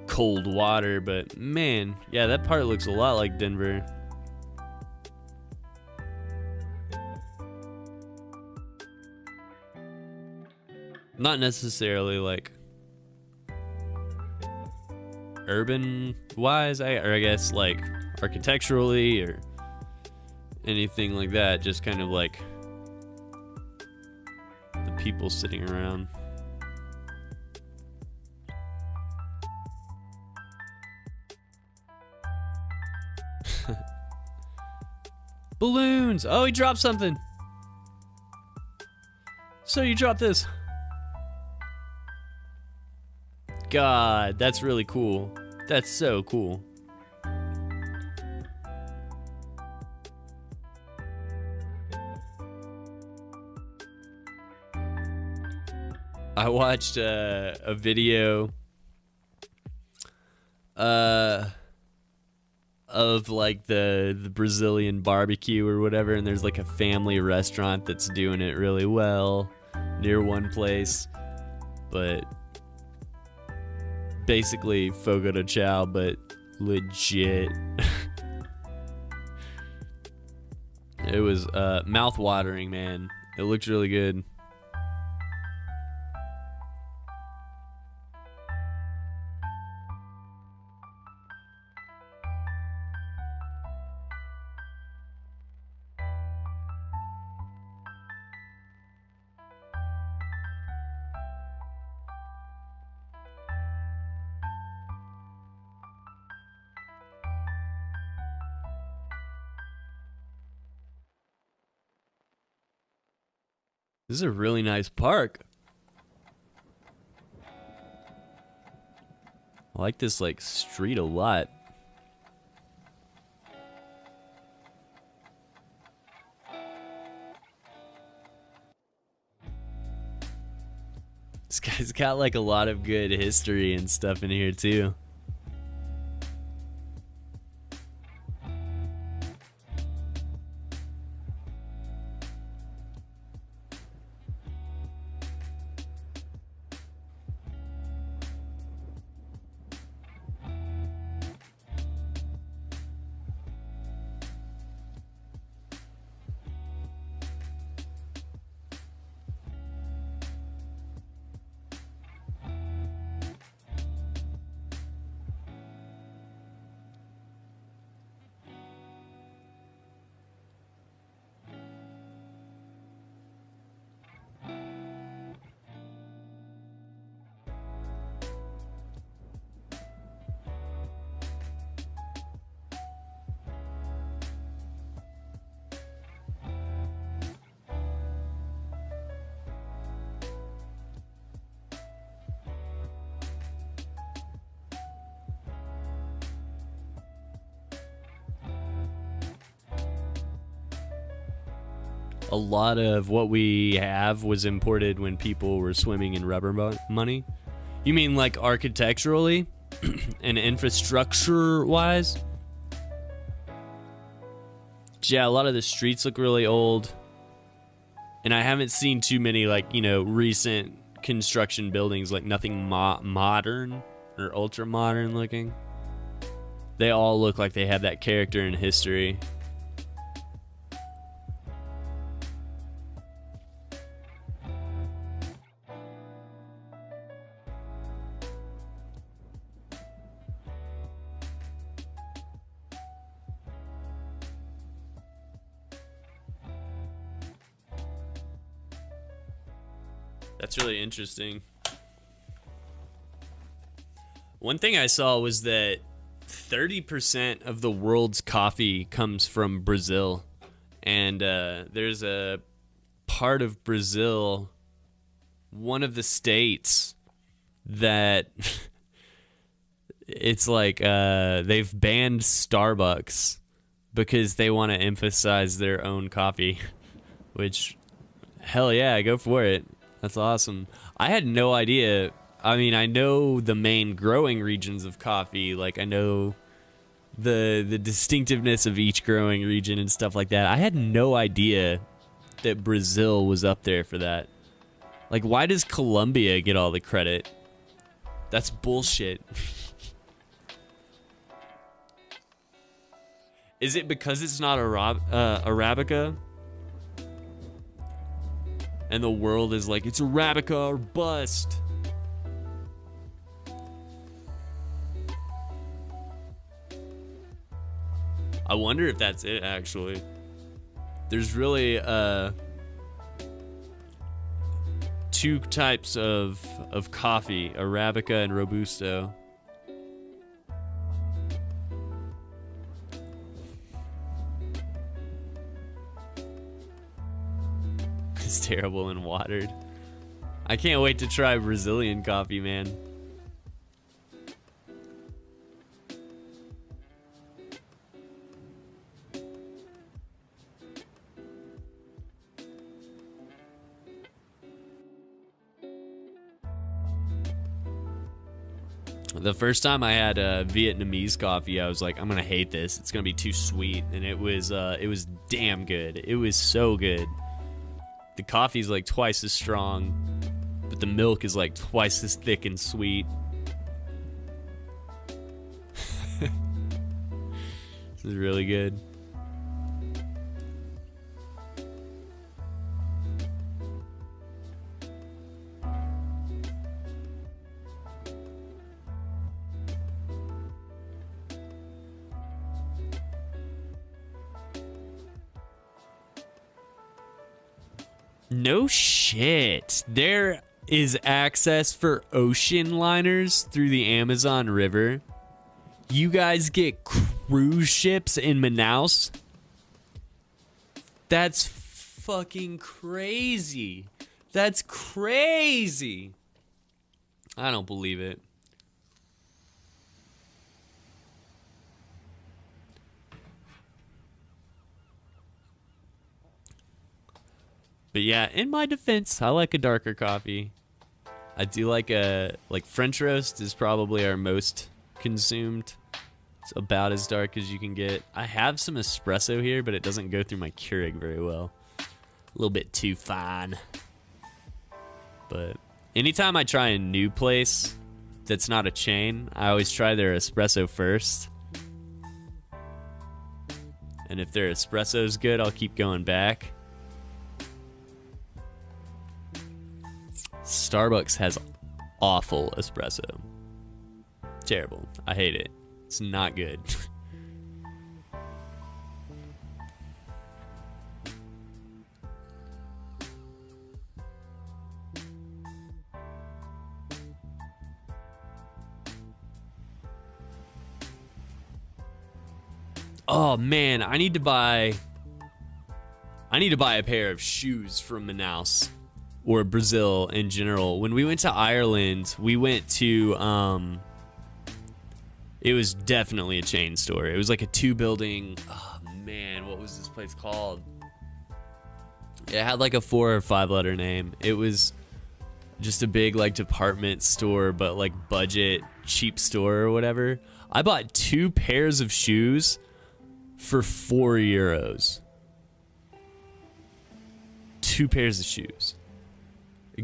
[SPEAKER 1] cold water. But man, yeah, that part looks a lot like Denver. Not necessarily like urban wise, or I guess like architecturally or anything like that, just kind of like the people sitting around. Balloons! Oh, he dropped something! So you dropped this. God, that's really cool. That's so cool. I watched a video of like the Brazilian barbecue or whatever, and there's like a family restaurant that's doing it really well near one place, but basically Fogo de Chao, but legit. It was mouth-watering, man. It looked really good. This is a really nice park. I like this like street a lot. This guy's got like a lot of good history and stuff in here too. A lot of what we have was imported when people were swimming in rubber money. You mean like architecturally and infrastructure wise? Yeah, a lot of the streets look really old. And I haven't seen too many, like, you know, recent construction buildings, like nothing modern or ultra modern looking. They all look like they have that character and history. That's really interesting. One thing I saw was that 30% of the world's coffee comes from Brazil. And there's a part of Brazil, one of the states, that it's like they've banned Starbucks because they want to emphasize their own coffee. Which, hell yeah, go for it. That's awesome. I had no idea. I mean, I know the main growing regions of coffee. Like, I know the distinctiveness of each growing region and stuff like that. I had no idea that Brazil was up there for that. Like, why does Colombia get all the credit? That's bullshit. Is it because it's not Arabica? And the world is like, it's Arabica or bust. I wonder if that's it, actually. There's really two types of coffee, Arabica and Robusto. It's terrible and watered. I can't wait to try Brazilian coffee, man. The first time I had Vietnamese coffee, I was like, I'm gonna hate this. It's gonna be too sweet, and it was damn good. It was so good. The coffee's like twice as strong, but the milk is like twice as thick and sweet. This is really good. No shit. There is access for ocean liners through the Amazon River. You guys get cruise ships in Manaus? That's fucking crazy. That's crazy. I don't believe it. But yeah, in my defense, I like a darker coffee. I do like French roast is probably our most consumed. It's about as dark as you can get. I have some espresso here, but it doesn't go through my Keurig very well. A little bit too fine. But anytime I try a new place that's not a chain, I always try their espresso first. And if their espresso's good, I'll keep going back. Starbucks has awful espresso. Terrible. I hate it. It's not good. Oh man, I need to buy a pair of shoes from Manaus. Or Brazil in general. When we went to Ireland, we went to, it was definitely a chain store. It was like a 2-building, oh man, what was this place called? It had like a 4 or 5 letter name. It was just a big like department store, but like budget cheap store or whatever. I bought 2 pairs of shoes for €4. 2 pairs of shoes.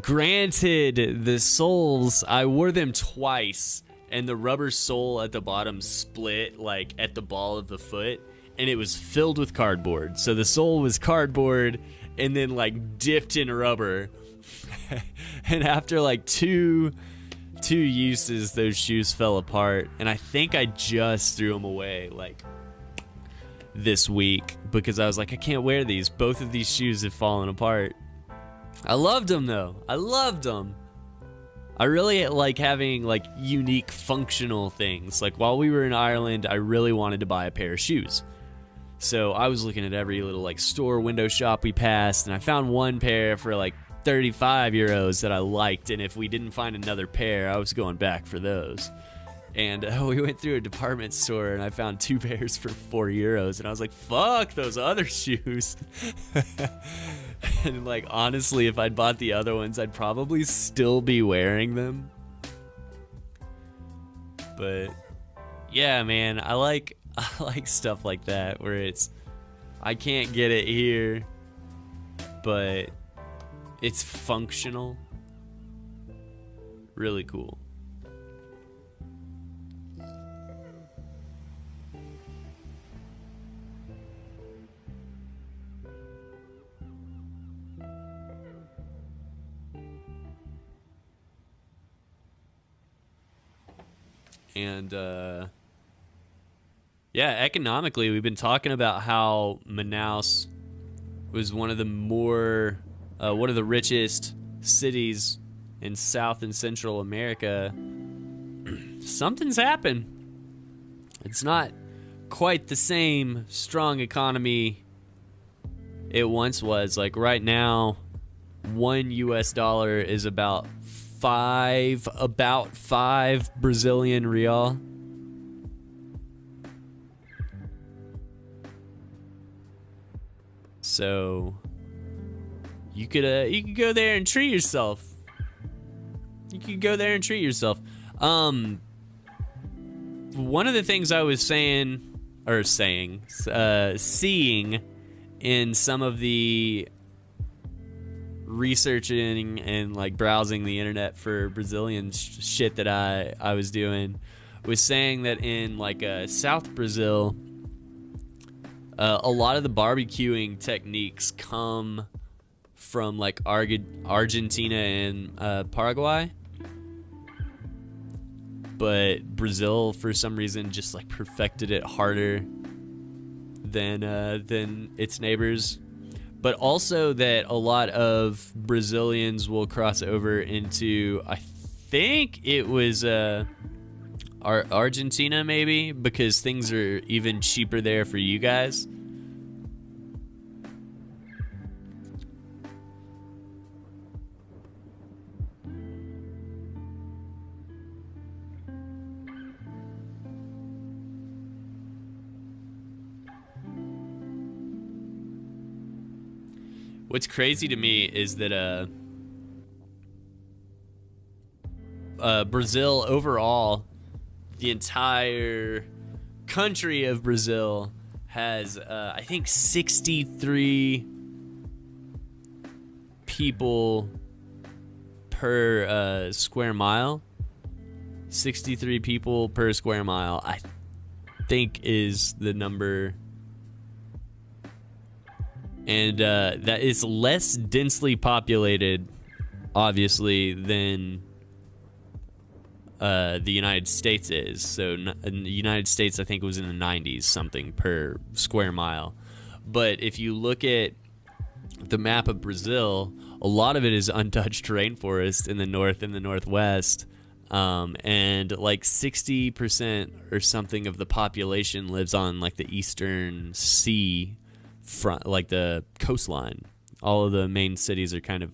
[SPEAKER 1] Granted, the soles, I wore them twice, and the rubber sole at the bottom split like at the ball of the foot, and it was filled with cardboard. So the sole was cardboard and then like dipped in rubber. And after like two uses, those shoes fell apart, and I think I just threw them away like this week because I was like, I can't wear these. Both of these shoes have fallen apart. I loved them though. I loved them. I really like having like unique functional things. Like while we were in Ireland, I really wanted to buy a pair of shoes. So I was looking at every little like store window shop we passed, and I found one pair for like €35 that I liked, and if we didn't find another pair, I was going back for those. And we went through a department store, and I found 2 pairs for €4, and I was like, fuck those other shoes. And like honestly, if I'd bought the other ones, I'd probably still be wearing them. But yeah, man, I like stuff like that where it's, I can't get it here, but it's functional. Really cool. And yeah, economically, we've been talking about how Manaus was one of the richest cities in South and Central America. Something's happened. It's not quite the same strong economy it once was. Like right now, $1 is about 5 Brazilian real. So you could go there and treat yourself. One of the things I was seeing in some of the researching and like browsing the internet for Brazilian shit that I was doing was saying that in like South Brazil, a lot of the barbecuing techniques come from like Argentina and Paraguay, but Brazil for some reason just like perfected it harder than its neighbors. But also that a lot of Brazilians will cross over into, I think it was Argentina maybe, because things are even cheaper there for you guys. What's crazy to me is that Brazil overall, the entire country of Brazil has I think 63 people per square mile. 63 people per square mile, I think, is the number. And that is less densely populated, obviously, than the United States is. So in the United States, I think it was in the 90s something per square mile. But if you look at the map of Brazil, a lot of it is untouched rainforest in the north and the northwest. And like 60% or something of the population lives on like the eastern sea front, like the coastline. All of the main cities are kind of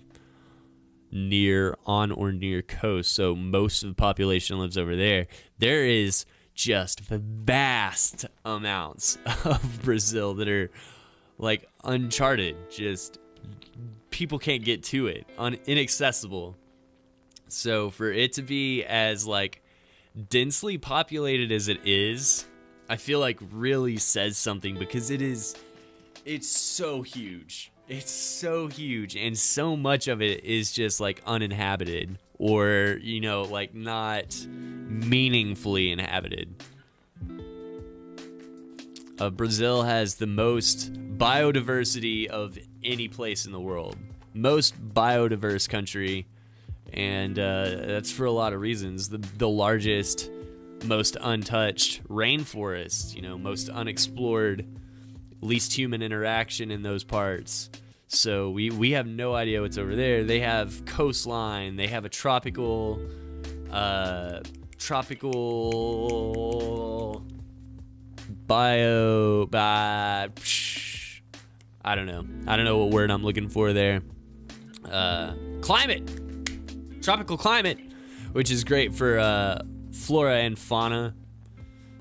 [SPEAKER 1] on or near coast, so most of the population lives over there. There is just vast amounts of Brazil that are like uncharted, just people can't get to it, inaccessible. So for it to be as like densely populated as it is, I feel like really says something, because it's so huge. It's so huge, and so much of it is just like uninhabited, or, you know, like not meaningfully inhabited. Brazil has the most biodiversity of any place in the world. Most biodiverse country, and that's for a lot of reasons. The largest, most untouched rainforest, you know, most unexplored, least human interaction in those parts. So we have no idea what's over there. They have coastline. They have a tropical I don't know what word I'm looking for there. Climate. Tropical climate, which is great for flora and fauna.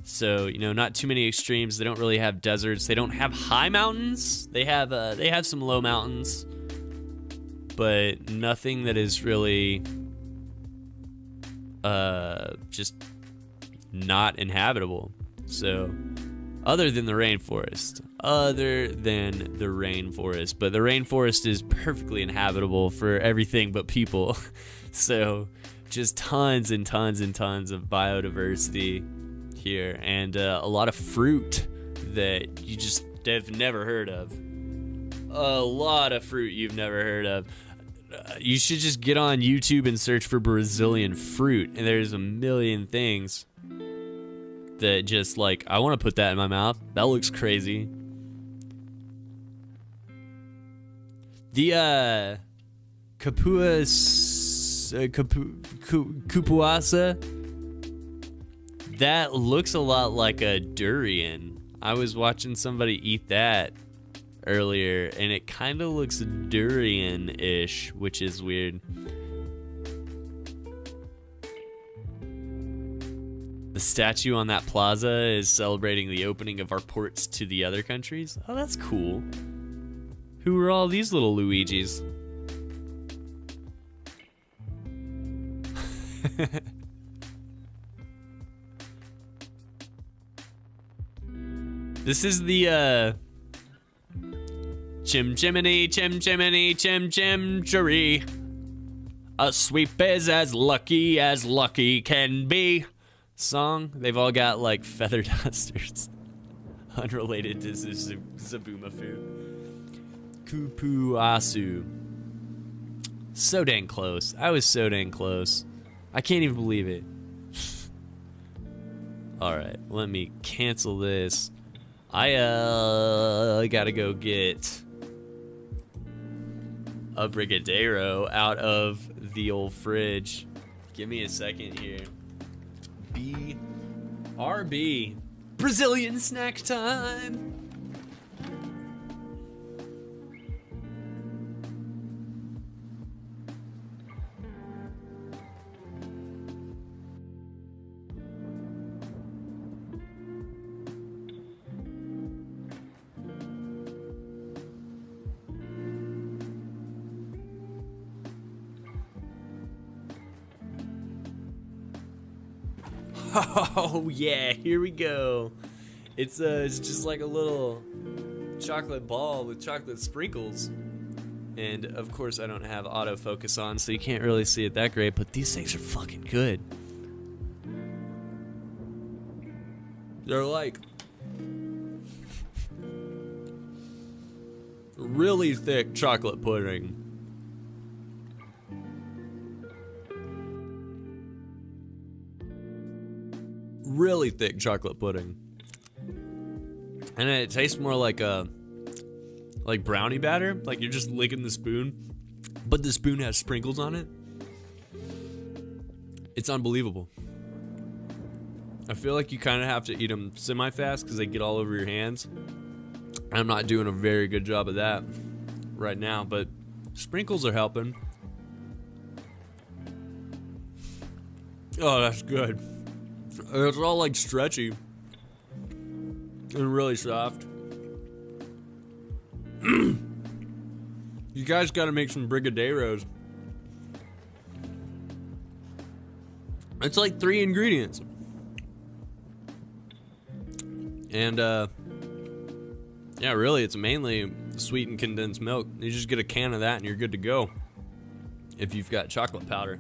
[SPEAKER 1] So, you know, not too many extremes. They don't really have deserts. They don't have high mountains. They have some low mountains, but nothing that is really just not inhabitable. So, other than the rainforest. But the rainforest is perfectly inhabitable for everything but people. So, just tons and tons and tons of biodiversity here, and a lot of fruit that you just have never heard of. A lot of fruit you've never heard of. You should just get on YouTube and search for Brazilian fruit, and there's a million things that just like, I want to put that in my mouth. That looks crazy. The cupuaça, that looks a lot like a durian. I was watching somebody eat that earlier, and it kind of looks durian-ish, which is weird. The statue on that plaza is celebrating the opening of our ports to the other countries. Oh, that's cool. Who are all these little Luigis? This is the chim chimney, chim chimney, chim chimchery. A sweep is as lucky can be song. They've all got like feather dusters. Unrelated to Zabumafu. Cupuaçu. So dang close. I was so dang close. I can't even believe it. Alright, let me cancel this. I gotta go get a Brigadeiro out of the old fridge. Give me a second here. BRB. Brazilian snack time. Oh yeah, here we go. It's just like a little chocolate ball with chocolate sprinkles. And of course I don't have autofocus on, so you can't really see it that great, but these things are fucking good. They're like really thick chocolate pudding. Really thick chocolate pudding, and it tastes more like brownie batter, like you're just licking the spoon, but the spoon has sprinkles on it. It's unbelievable. I feel like you kind of have to eat them semi-fast because they get all over your hands. I'm not doing a very good job of that right now, but sprinkles are helping. Oh, that's good. It's all like stretchy and really soft. You You guys got to make some brigadeiros. It's like 3 ingredients. And, yeah, really, it's mainly sweetened condensed milk. You just get a can of that and you're good to go. If you've got chocolate powder,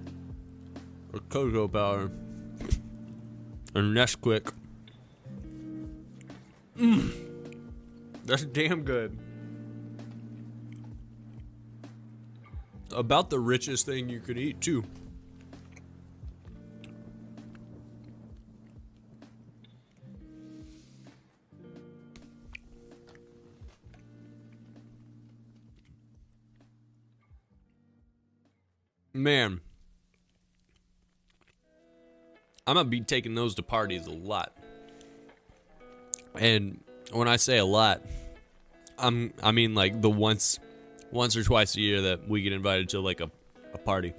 [SPEAKER 1] or cocoa powder, or Nesquik. That's damn good. About the richest thing you could eat, too. Man, I'm gonna be taking those to parties a lot. And when I say a lot, I mean like the once or twice a year that we get invited to like a party.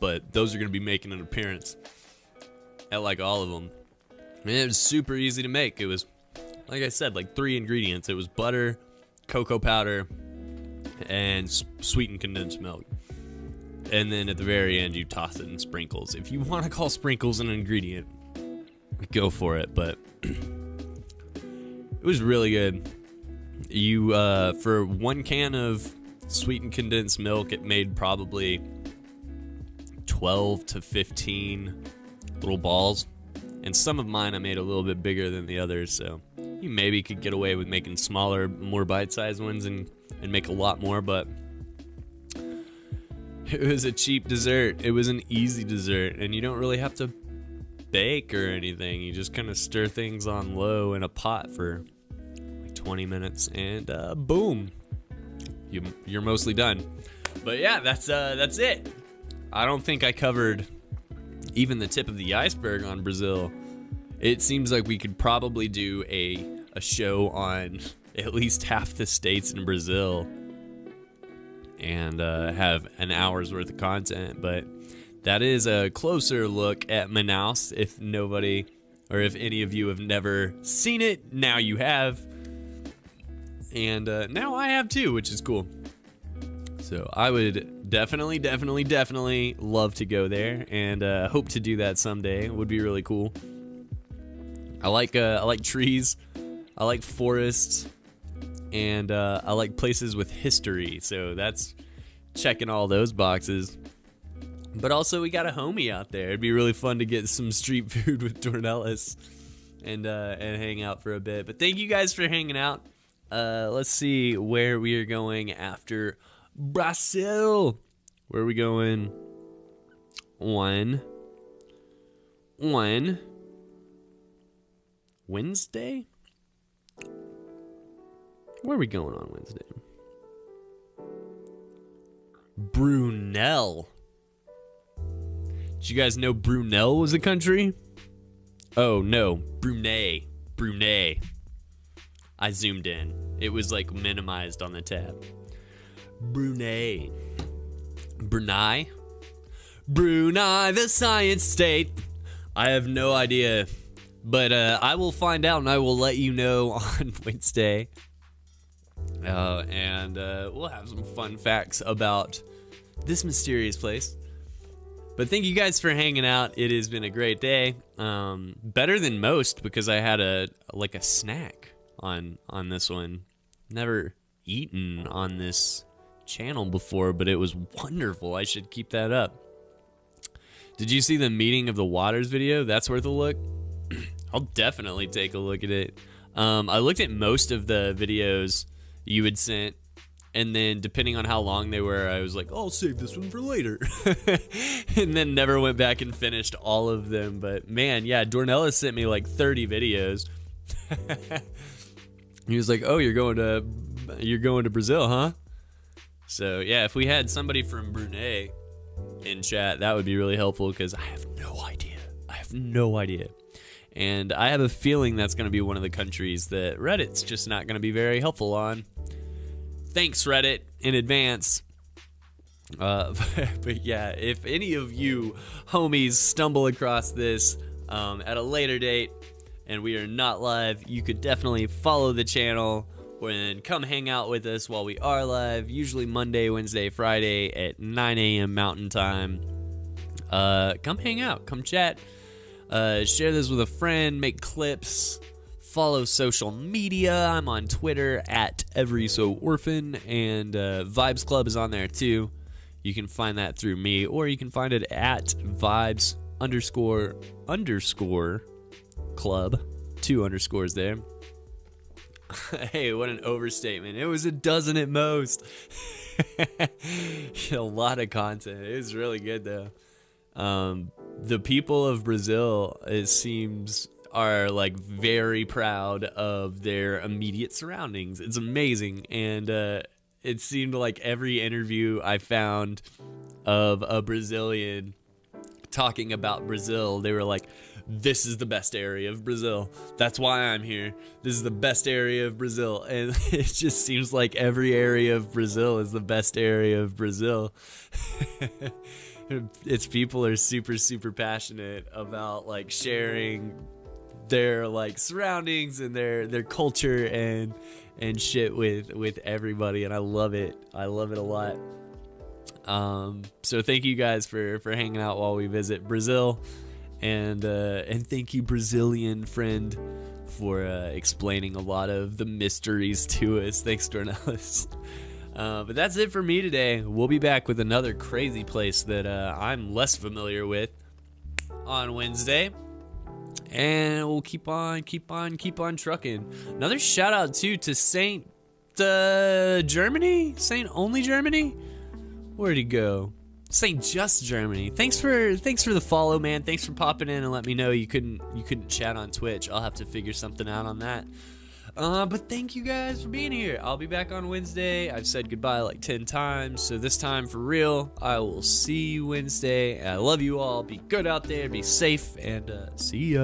[SPEAKER 1] But those are gonna be making an appearance at like all of them. And it was super easy to make. It was, like I said, like 3 ingredients. It was butter, cocoa powder, and sweetened condensed milk. And then at the very end, you toss it in sprinkles. If you want to call sprinkles an ingredient, go for it. But it was really good. You, for 1 can of sweetened condensed milk, it made probably 12 to 15 little balls. And some of mine I made a little bit bigger than the others. So you maybe could get away with making smaller, more bite-sized ones and make a lot more. But it was a cheap dessert. It was an easy dessert, and you don't really have to bake or anything. You just kind of stir things on low in a pot for like 20 minutes, and boom, you're mostly done. But yeah, that's it. I don't think I covered even the tip of the iceberg on Brazil. It seems like we could probably do a show on at least half the states in Brazil and have an hour's worth of content. But that is a closer look at Manaus. If nobody, or if any of you have never seen it, now you have. And now I have too, which is cool. So I would definitely love to go there, and hope to do that someday. It would be really cool. I like trees, I like forests, and I like places with history. So that's checking all those boxes. But also we got a homie out there. It'd be really fun to get some street food with Dornelis and hang out for a bit. But thank you guys for hanging out. Let's see where we are going after Brazil. Where are we going? Wednesday? Where are we going on Wednesday? Brunel. Did you guys know Brunel was a country? Oh no, Brunei. I zoomed in. It was like minimized on the tab. Brunei, the science state. I have no idea, but I will find out and I will let you know on Wednesday. And we'll have some fun facts about this mysterious place. But thank you guys for hanging out. It has been a great day. Better than most because I had a snack on this one. Never eaten on this channel before, but it was wonderful. I should keep that up. Did you see the Meeting of the Waters video? That's worth a look. I'll definitely take a look at it. I looked at most of the videos you had sent, and then depending on how long they were, I was like, oh, I'll save this one for later. And then never went back and finished all of them. But man, yeah, Dornelis sent me like 30 videos. He was like, oh, you're going to Brazil, huh? So yeah, if we had somebody from Brunei in chat, that would be really helpful because I have no idea. And I have a feeling that's going to be one of the countries that Reddit's just not going to be very helpful on. Thanks, Reddit, in advance. But yeah, if any of you homies stumble across this at a later date and we are not live, you could definitely follow the channel, And come hang out with us while we are live, usually Monday, Wednesday, Friday at 9 a.m. Mountain Time. Come hang out, come chat, share this with a friend, make clips, follow social media. I'm on Twitter at EverySoOrphan, and Vibes Club is on there too. You can find that through me, or you can find it at Vibes__club, 2 underscores there. Hey, what an overstatement. It was a dozen at most. A lot of content. It was really good, though. The people of Brazil, it seems, are like very proud of their immediate surroundings. It's amazing. And it seemed like every interview I found of a Brazilian talking about Brazil, they were like, this is the best area of Brazil. That's why I'm here. This is the best area of Brazil. And it just seems like every area of Brazil is the best area of Brazil. Its people are super, super passionate about like sharing their like surroundings and their culture and shit with everybody. And I love it. I love it a lot. So thank you guys for hanging out while we visit Brazil. And thank you, Brazilian friend, for explaining a lot of the mysteries to us. Thanks, Dornelis. But that's it for me today. We'll be back with another crazy place that I'm less familiar with on Wednesday. And we'll keep on trucking. Another shout out too to Saint Germany? Saint Only Germany? Where'd he go? Saint Just Germany. Thanks for the follow, man. Thanks for popping in and let me know you couldn't chat on Twitch. I'll have to figure something out on that. But thank you guys for being here. I'll be back on Wednesday. I've said goodbye like 10 times, so this time for real, I will see you Wednesday. I love you all. Be good out there, be safe, and see ya.